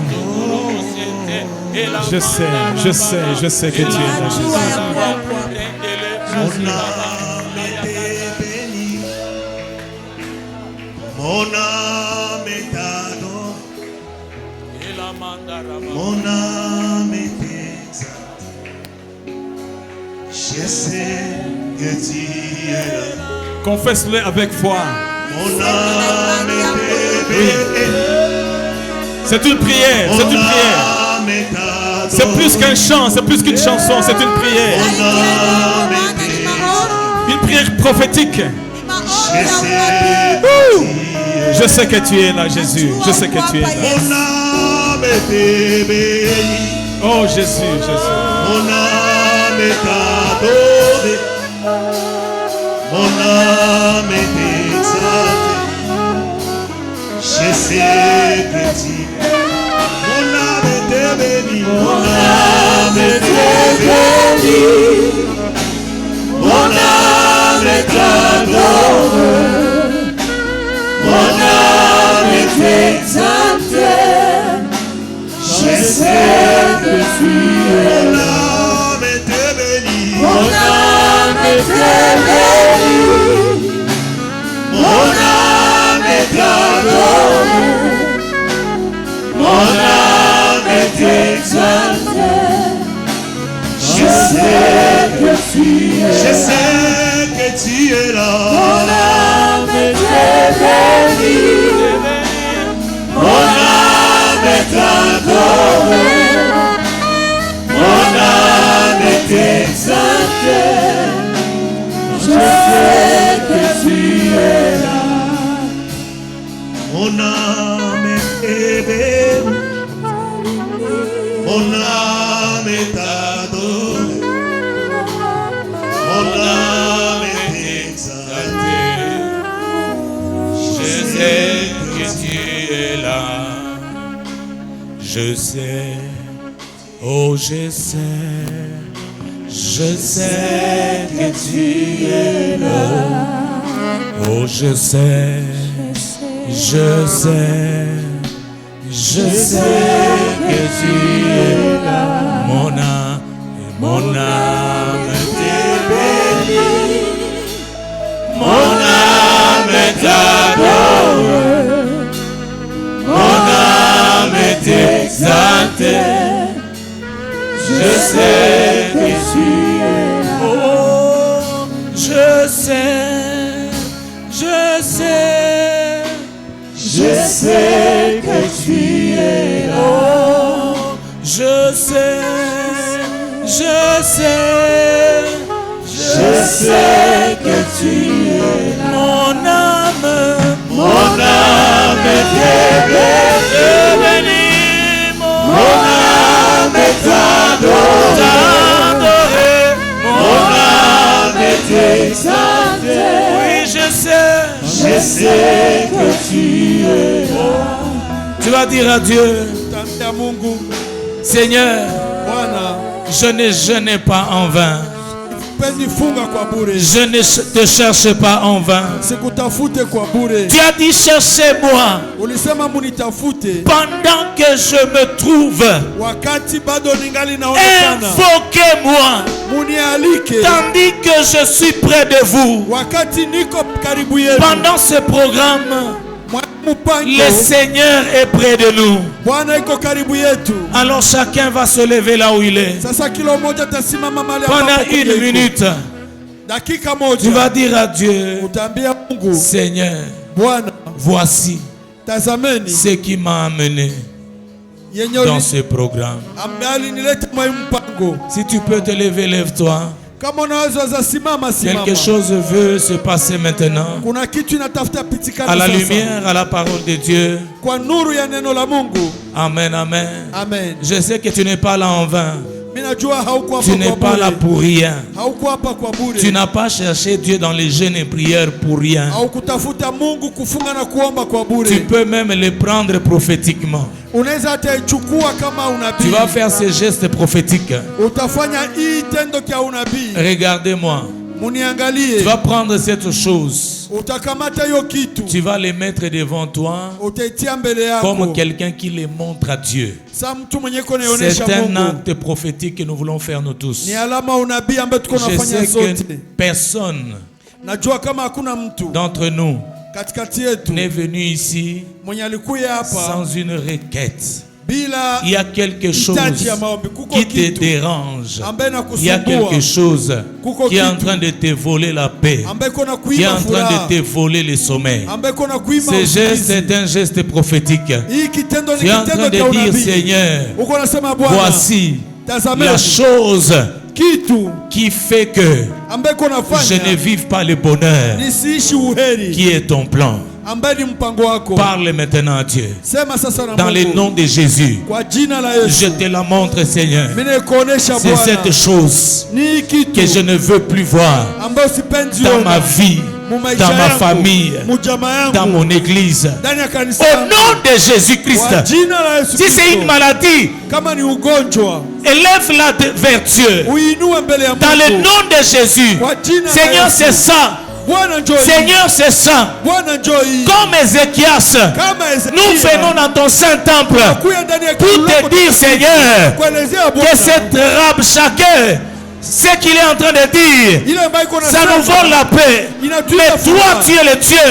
je sais que tu es là, Jésus. Mon âme t'adore, mon âme t'exalte. Je sais que tu es là. Confesse-le avec foi. Mon âme oui. C'est une prière, c'est une prière. C'est plus qu'un chant, c'est plus qu'une chanson, c'est une prière. Une prière prophétique. Je sais que tu es là, Jésus. Je sais que tu es là. Oh, Jésus, Jésus. Mon âme est adorée. Mon âme est exaltée. Je sais que tu es là. Mon âme est bénie. Mon âme est bénie. Mon âme est adorée. Mon âme est exaltée. Je sais que tu es là. Mon âme est bénie. Mon âme est bénie. Mon âme est adorée. Mon âme est exaltée. Je sais que tu es là. Je sais que tu es là. Mon âme est bénie. Mon âme est adorée. Mon âme est exaltée. Je sais que tu es là. Mon âme est bénie. Mon âme est adorée. Mon âme est exaltée. Je sais que tu es là. Je sais, oh je sais que tu es là. Oh je sais Je sais que tu es là. Mon âme t'est bénie. Mon âme t'adore. Mon âme est exaltée. Je sais que tu es là. Oh, je sais que tu es là. Oh, je sais que tu es là. Mon âme est bénie. Mon âme est adorée. Mon âme est exaltée. Oui, je sais que tu es là. Tu vas dire à Dieu, Seigneur, je ne jeûne pas en vain. Je ne te cherche pas en vain. Tu as dit cherchez-moi pendant que je me trouve. Invoquez-moi tandis que je suis près de vous. Pendant ce programme, le Seigneur est près de nous. Alors chacun va se lever là où il est. Pendant 1 minute, tu vas dire à Dieu, Seigneur, voici ce qui m'a amené dans ce programme. Si tu peux te lever, lève-toi. Quelque chose veut se passer maintenant. À la lumière, à la parole de Dieu. Amen, amen. Je sais que tu n'es pas là en vain. Tu n'es pas là pour rien. Tu n'as pas cherché Dieu dans les jeûnes et prières pour rien. Tu peux même le prendre prophétiquement. Tu vas faire ces gestes prophétiques. Regardez-moi. Tu vas prendre cette chose. Tu vas les mettre devant toi comme quelqu'un qui les montre à Dieu. C'est un acte prophétique que nous voulons faire nous tous. Je sais que personne d'entre nous n'est venu ici sans une requête. Il y a quelque chose qui te dérange. Il y a quelque chose qui est en train de te voler la paix, qui est en train de te voler le sommeil. Ce geste est un geste prophétique. Tu es en train de dire, Seigneur, voici la chose qui fait que je ne vive pas le bonheur qui est ton plan. Parle maintenant à Dieu. Dans le nom de Jésus, je te la montre, Seigneur. C'est cette chose que je ne veux plus voir dans ma vie, dans ma famille, dans mon église. Au nom de Jésus-Christ. Si c'est une maladie, élève-la vers Dieu. Dans le nom de Jésus. Seigneur, c'est ça. Seigneur, c'est ça. Comme Ézéchias, nous venons dans ton saint temple pour te dire, Seigneur, que cette Rabshakeh, ce qu'il est en train de dire, ça nous vole la paix. Mais toi, tu es le Dieu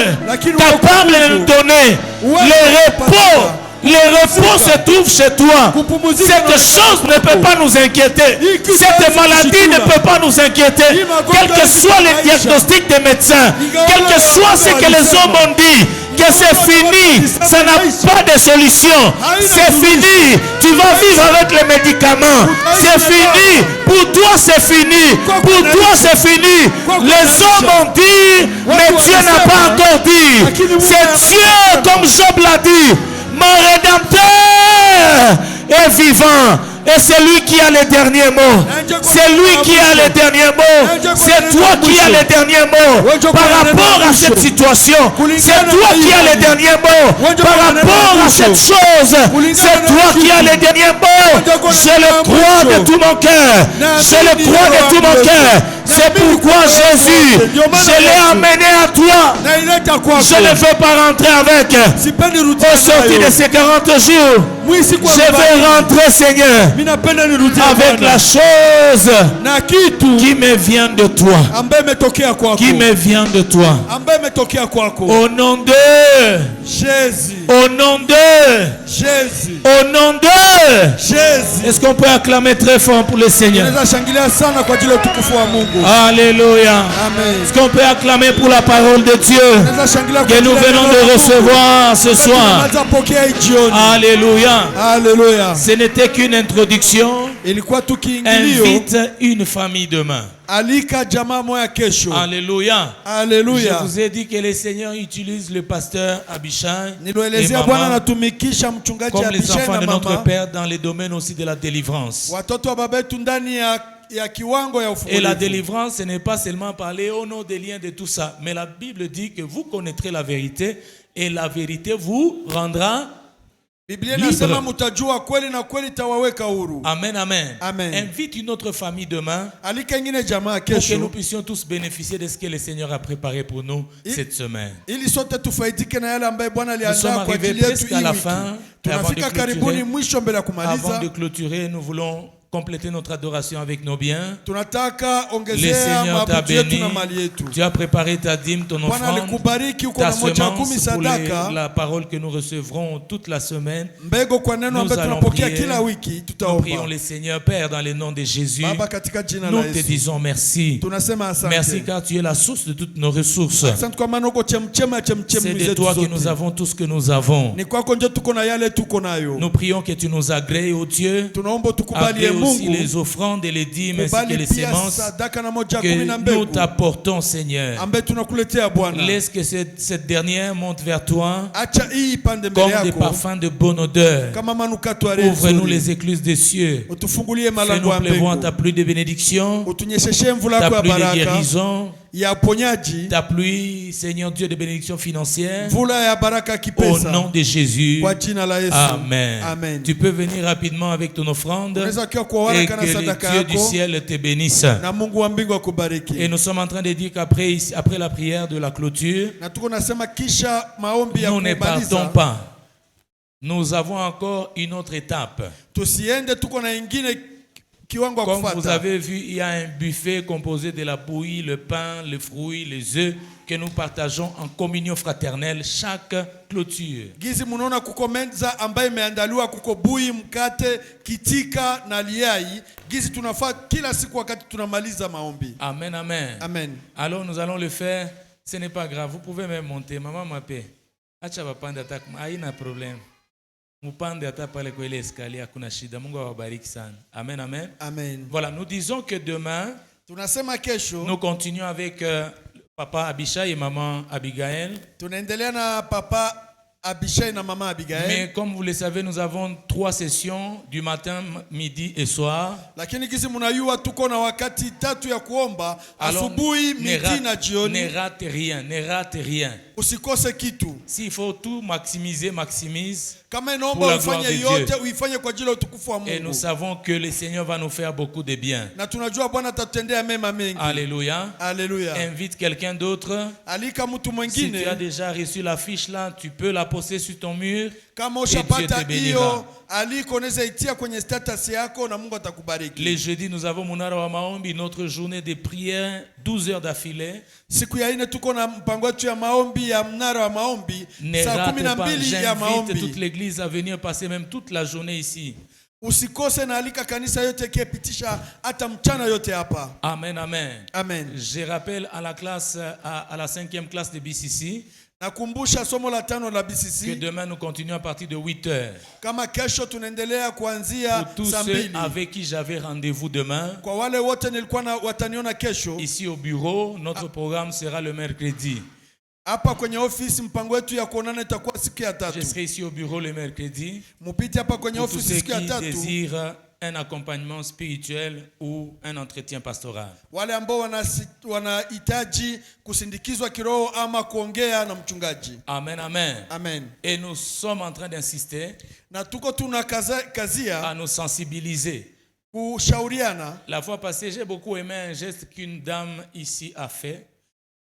capable de nous donner le repos. Le repos se trouve chez toi. Cette chose ne peut pas nous inquiéter. Cette maladie ne peut pas nous inquiéter. Quel que soit le diagnostic des médecins, quel que soit ce que les hommes ont dit, que c'est fini, ça n'a pas de solution. C'est fini. Tu vas vivre avec les médicaments. C'est fini. Pour toi, c'est fini. Pour toi, c'est fini. Les hommes ont dit, mais Dieu n'a pas encore dit. C'est Dieu, comme Job l'a dit. Mon Rédempteur est vivant. Et c'est lui qui a les derniers mots. C'est lui qui a les derniers mots. C'est toi qui as les derniers mots. Par rapport à cette situation. C'est toi qui as les derniers mots. Par rapport à cette chose. C'est toi qui as les derniers mots. Je le crois de tout mon cœur. Je le crois de tout mon cœur. C'est pourquoi Jésus, je l'ai amené à toi. toi. Je ne veux pas rentrer avec. Au sortir de ces 40 jours, je vais rentrer, Seigneur, avec la chose qui me vient de toi. Qui me vient de toi. Au nom de Jésus. Au nom de Jésus. Au nom de Jésus. Est-ce qu'on peut acclamer très fort pour le Seigneur? Alléluia. Est-ce qu'on peut acclamer pour la parole de Dieu que nous venons de recevoir ce soir? Alléluia. Alléluia. Ce n'était qu'une introduction. Invite une famille demain. Alléluia. Alléluia. Je vous ai dit que le Seigneur utilise le pasteur Abishai et maman comme les enfants de notre Père dans les domaines aussi de la délivrance. Et la délivrance, ce n'est pas seulement parler au nom des liens de tout ça, mais la Bible dit que vous connaîtrez la vérité et la vérité vous rendra libre. Amen, amen. Amen. Invite une autre famille demain pour que nous puissions tous bénéficier de ce que le Seigneur a préparé pour nous cette semaine. Nous sommes arrivés presque à la fin. Avant de clôturer, nous voulons compléter notre adoration avec nos biens. Le Seigneur t'a béni. Tu as préparé ta dîme, ton offrande, ta semence pour la parole que nous recevrons toute la semaine. Nous allons prier. Nous prions le Seigneur, Père, dans le nom de Jésus. Nous te disons merci. Merci car tu es la source de toutes nos ressources. C'est de toi que nous avons tout ce que nous avons. Nous prions que tu nous agrées, ô Dieu. Agrée aussi les offrandes et les dîmes ainsi que les semences que nous t'apportons, Seigneur. Laisse que cette dernière monte vers toi comme des parfums de bonne odeur. Ouvre-nous les écluses des cieux. Fais-nous pleuvoir en ta pluie de bénédiction, ta pluie de guérison, ta pluie, Seigneur Dieu, de bénédiction financière. Au nom de Jésus. Amen. Amen. Tu peux venir rapidement avec ton offrande et que le Dieu du ciel te bénisse. Et nous sommes en train de dire qu'après la prière de la clôture, nous ne partons pas. Nous avons encore une autre étape. Comme vous avez vu, il y a un buffet composé de la bouillie, le pain, les fruits, les œufs que nous partageons en communion fraternelle chaque clôture. Amen, amen. Amen. Alors nous allons le faire. Ce n'est pas grave. Vous pouvez même monter. Maman m'appelle. Acha bapanda attaque. Haina problème. Amen, amen. Amen. Voilà, nous disons que demain, nous continuons avec Papa Abishai et Maman Abigail. Mais comme vous le savez, nous avons 3 sessions du matin, midi et soir. Alors, ne rate rien, ne rate rien. S'il faut tout maximiser, maximise pour la gloire de Dieu. Et nous savons que le Seigneur va nous faire beaucoup de bien. Alléluia. Alléluia. Invite quelqu'un d'autre. Si tu as déjà reçu la fiche là, tu peux la poster sur ton mur. Et Dieu te bénira. Les jeudis, nous avons Munara wa Maombi, notre journée de prière, 12 heures d'affilée. Ne rate pas, j'invite toute l'église à venir passer même toute la journée ici. Amen, amen. Amen. Je rappelle à la classe, à la 5e classe de BCC, que demain nous continuons à partir de 8 heures. Pour tous ceux avec qui j'avais rendez-vous demain, ici au bureau, notre programme sera le mercredi. Je serai ici au bureau le mercredi. Pour tous ceux qui désirent un accompagnement spirituel ou un entretien pastoral. Amen, amen. Amen. Et nous sommes en train d'insister à nous sensibiliser. La fois passée, j'ai beaucoup aimé un geste qu'une dame ici a fait.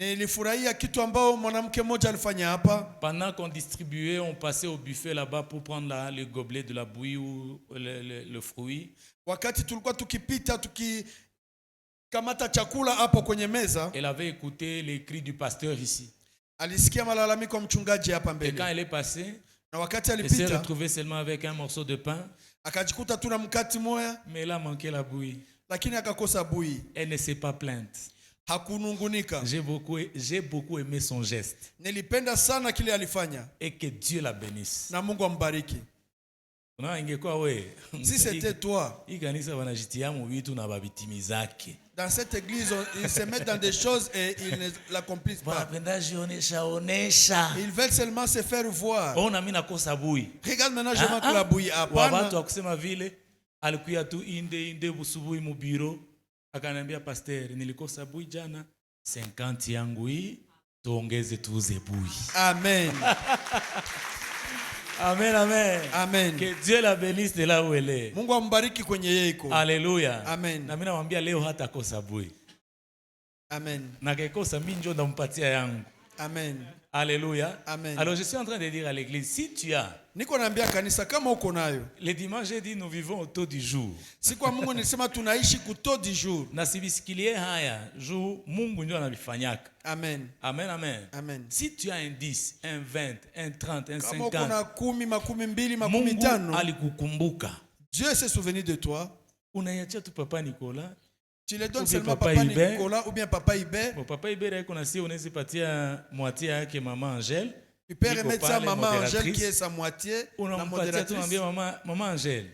Nilifurahia kitu ambao mwanamke mmoja alifanya hapa. Pendant qu'on distribuait, on passait au buffet là-bas pour prendre le gobelet de la bouillie ou le fruit. Wakati tulikuwa tukipita tukikamata chakula hapo kwenye meza. Elle avait écouté les cris du pasteur ici. Alisikia malalamiko mchungaji hapa mbele. Et quand elle est passée, na wakati elle s'est alipita, retrouvée seulement avec un morceau de pain. Akajikuta tu na mkati moya. Mais elle a manqué la bouillie. Lakini akakosa bouillie. Elle ne s'est pas plainte. Hakunungunika. J'ai beaucoup aimé son geste. Nilipenda sana kile alifanya. Et que Dieu la bénisse. Na Mungu ambariki. Si c'était toi. Dans cette église, ils se mettent dans des choses et ils ne l'accomplissent pas. Ils veulent seulement se faire voir. Regarde maintenant, je manque la bouillie. Alikuya tu inde busubuhi mu bureau akaniambia pastor nilikosa bui jana 50 yangu hii tuongeze tuuze bui. Amen. Amen, amen. Amen. Que Dieu la bénisse de là où elle est. Mungu ambariki kwenye yeko. Alléluia. Amen. Na mimi namwambia leo hata kosa bui. Amen. Na kekosa mimi ndio ndampatia yangu. Amen. Alléluia. Amen. Alors je suis en train de dire à l'église, si tu as, niko naambia kanisa kama uko nayo. Le dimanche j'ai dit nous vivons au taux du jour. Siku Mungu nilisema tunaishi ku taux du jour. Na sibisikilie haya jour Mungu ndio anavifanyaka. Amen. Amen, amen. Amen. Si tu as un 10, un 20, un 30, un 50, kama uko na 10, 20, 15, Mungu alikukumbuka. Dieu s'est souvenu de toi. Unaiacha tu papa Nicolas. Tu le donnes seulement papa Nicolas ou bien papa Iber. Bon, papa Iber est connu, on est parti à moitié avec maman Angèle. Tu peux remettre ça maman Angèle qui est sa moitié. La modératrice. Maman Angèle.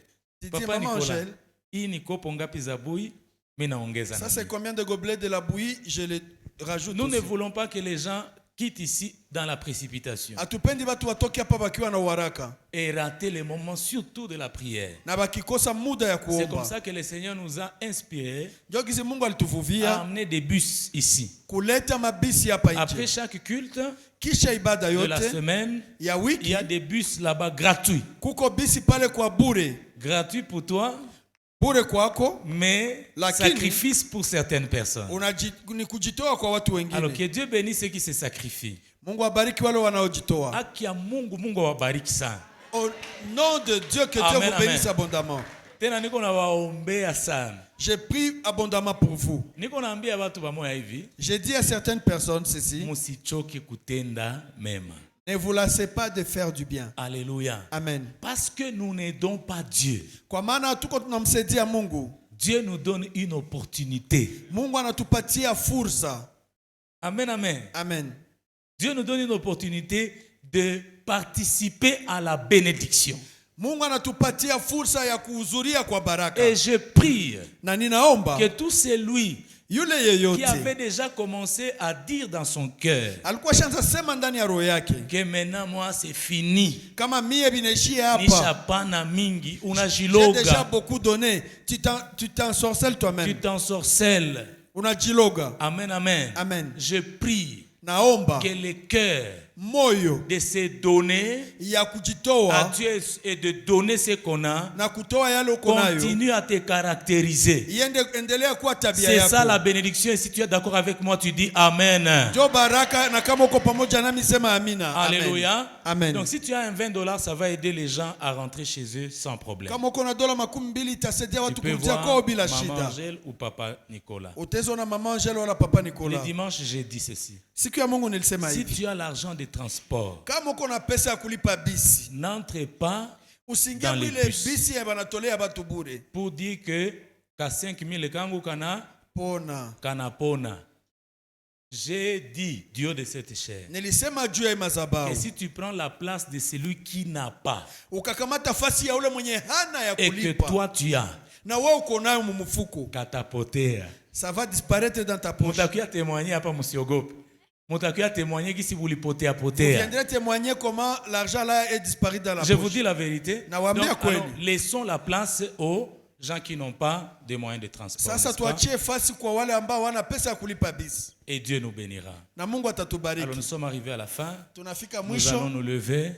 Papa Nicolas. Hii ni kopo ngapi za bouillie? Mimi naongeza. Ça c'est combien de gobelets de la bouillie? Je les rajoute. Nous ne voulons pas que les gens quittent ici dans la précipitation. Atupendi watu watoke hapa wakiwa na haraka. Et rater les moments surtout de la prière. Na bakikosa muda ya kuomba. C'est comme ça que le Seigneur nous a inspiré à amener des bus ici. Kuleta mabisi hapa nje. Après chaque culte kisha ibada yote de la semaine, ya wiki, il y a des bus là-bas gratuits. Kuko bisi pale kwa bure. Gratuit pour toi. Bure kwako, mais sacrifice pour certaines personnes. Kujitoa kwa watu wengine. Alors que Dieu bénisse ceux qui se sacrifient. Mungu abariki wale wanaojitoa. Haki ya Mungu, Mungu awabariki sana. Au nom de Dieu, que Dieu vous bénisse abondamment. Tena niko na waombea sana. Je prie abondamment pour vous. Niko naambia watu bamoya hivi. Je dis à certaines personnes ceci. Musichoke kutenda mema. Ne vous lassez pas de faire du bien. Alléluia. Amen. Parce que nous n'aidons pas Dieu. Kwa maana tuko tunamsaidia Mungu. Dieu nous donne une opportunité. Mungu anatupatia fursa. Amen, amen. Amen. Dieu nous donne une opportunité de participer à la bénédiction. Mungu anatupatia fursa ya kuhudhuria kwa baraka. Et je prie na ninaomba que tout celui yule yeyote qui avait déjà commencé à dire dans son cœur alikuwa shanza sema ndani ya roho yake que maintenant moi c'est fini, kama mie binaishia hapa, nishapana mingi, unajiloga, j'ai déjà beaucoup donné, tu t'ensorcelles toi-même, tu t'ensorcelles, unajiloga. Amen, amen. Amen. Je prie naomba que le cœur moyo de se donner ya kujitoa à Dieu et de donner ce qu'on a, na kutoa yale uko nayo, continue à te caractériser. Endelea kuwa tabia c'est yako. ça la bénédiction. Et si tu es d'accord avec moi, tu dis amen. Jo baraka na kama uko pamoja nami sema amina. Alléluia. Amen. Donc si tu as un $20, ça va aider les gens à rentrer chez eux sans problème. Kama uko na dola 200 itasaidia watu kurudia kwao bila shida. Maman Angèle ou papa Nicolas. Utezo na maman Angèle wala papa Nicolas. Le dimanche j'ai dit ceci. Siku ya Mungu nilisema hivi. Si tu as l'argent de transport, kama uko na pesa ya kulipa bisi, n'entre pas usingia ile bisi ya banatolea batu bure pour dire que ka 5000 kangu kana pona. J'ai dit Dieu de cette chair. Nilisema juu ya mazabao. Et si tu prends la place de celui qui n'a pas, ukakamata fasi ya ule mwenye hana ya kulipa, et que toi tu as, na wewe uko nayo mumufuko, katapotea, ça va disparaître dans ta poche. Mutakia témoigner hapa, msiogope. Mutakia témoigner qui si vous lipotea Vous potea. viendrez témoigner comment l'argent là est disparu dans la poche. Je vous dis la vérité. Na waambia kweli. Laissons la place aux gens qui n'ont pas de moyens de transport. Sasa tuachie fasi kwa wale ambao wana pesa ya kulipa bisi. Et Dieu nous bénira. Na Mungu atatubariki. Alors nous sommes arrivés à la fin. Tunafika nous mwisho. allons nous lever.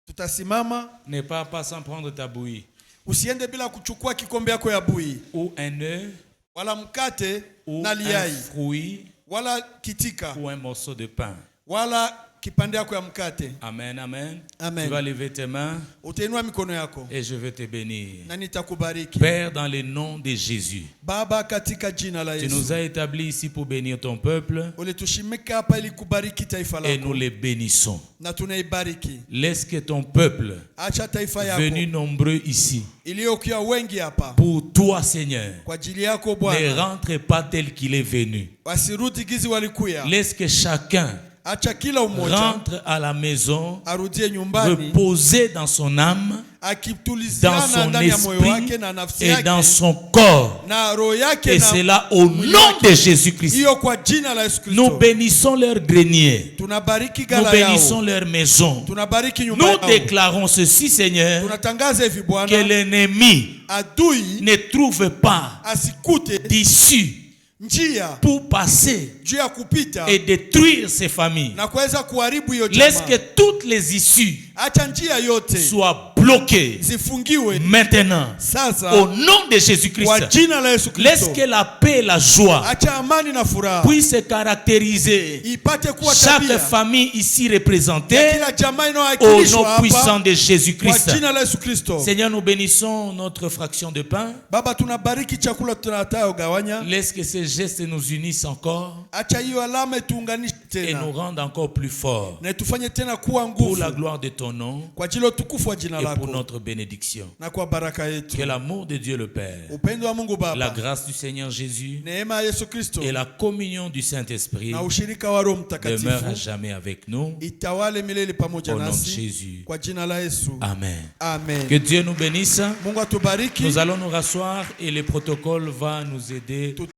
Tutasimama. Ne pars pas sans prendre ta bouillie. Usiende bila kuchukua kikombe yako ya bouillie. Ou un œuf. Wala mkate ou na liai. Un fruit. wala kitika ou un morceau de pain. wala kipande yako ya mkate. Amen, amen. Amen. Tu vas lever tes mains Utainua mikono yako et je vais te bénir. na nitakubariki. Père, dans le nom de Jésus, Baba, katika jina la tu Yesu, nous as établis ici pour bénir ton peuple ulitushimika hapa ili kubariki taifa et lako nous les bénissons. na tunaibariki. Laisse que ton peuple, Acha taifa yako venu nombreux ici, iliyokuwa wengi hapa pour toi Seigneur, kwa ajili yako ne Bwana, rentre pas tel qu'il est venu. wasirudi gizi walikuya. Laisse que chacun Acha kila umoja rentre à la maison, arudie nyumbani reposer dans son âme, dans akitulizana son ndani ya moyo wake esprit na nafsi et yake dans son corps. na roho yake, Et na c'est là au nom de Jésus-Christ. hiyo kwa jina la Yesu Nous Kristo. bénissons leur grenier. Tunabariki Nous gala bénissons yao, leur maison. tunabariki nyumba Nous yao. déclarons ceci, Seigneur, Tunatangaza hivi que Bwana, l'ennemi adui ne trouve pas asikute d'issue njia pour passer juu ya kupita et détruire ces familles. na kuweza kuharibu hiyo Laisse que jamaa. toutes les issues Acha njia yote soient bloquées zifungiwe maintenant sasa au nom de kwa Jésus-Christ. jina la Yesu Laisse Kristo. que la paix et la joie Acha amani na furaha puissent se caractériser ipate kuwa chaque tabia famille ici ya représentée kila jamaa au inayowakilishwa nom puissant hapa de kwa Jésus-Christ. jina la Yesu Kristo. Seigneur, nous bénissons notre fraction de pain. Baba, tunabariki chakula tunataka gawanya. Laisse que ces gestes nous unissent encore Acha hiyo alama ituunganishe et nous tena rendent encore plus forts na tufanye tena kuwa pour nguvu la gloire de ton nom kwa ajili ya utukufu wa jina et pour lako notre bénédiction. na kwa baraka yetu. Que l'amour de Dieu le Père, Upendo wa Mungu la Baba, grâce du Seigneur Jésus neema ya Yesu Kristo et la communion du Saint-Esprit na ushirika wa Roho demeurent à Mtakatifu jamais avec nous. itawale milele pamoja Au nom de nasi Jésus. kwa jina la Yesu. Amen. Amen. Que Dieu nous bénisse. Mungu atubariki. Nous allons nous rasseoir et le protocole va nous aider.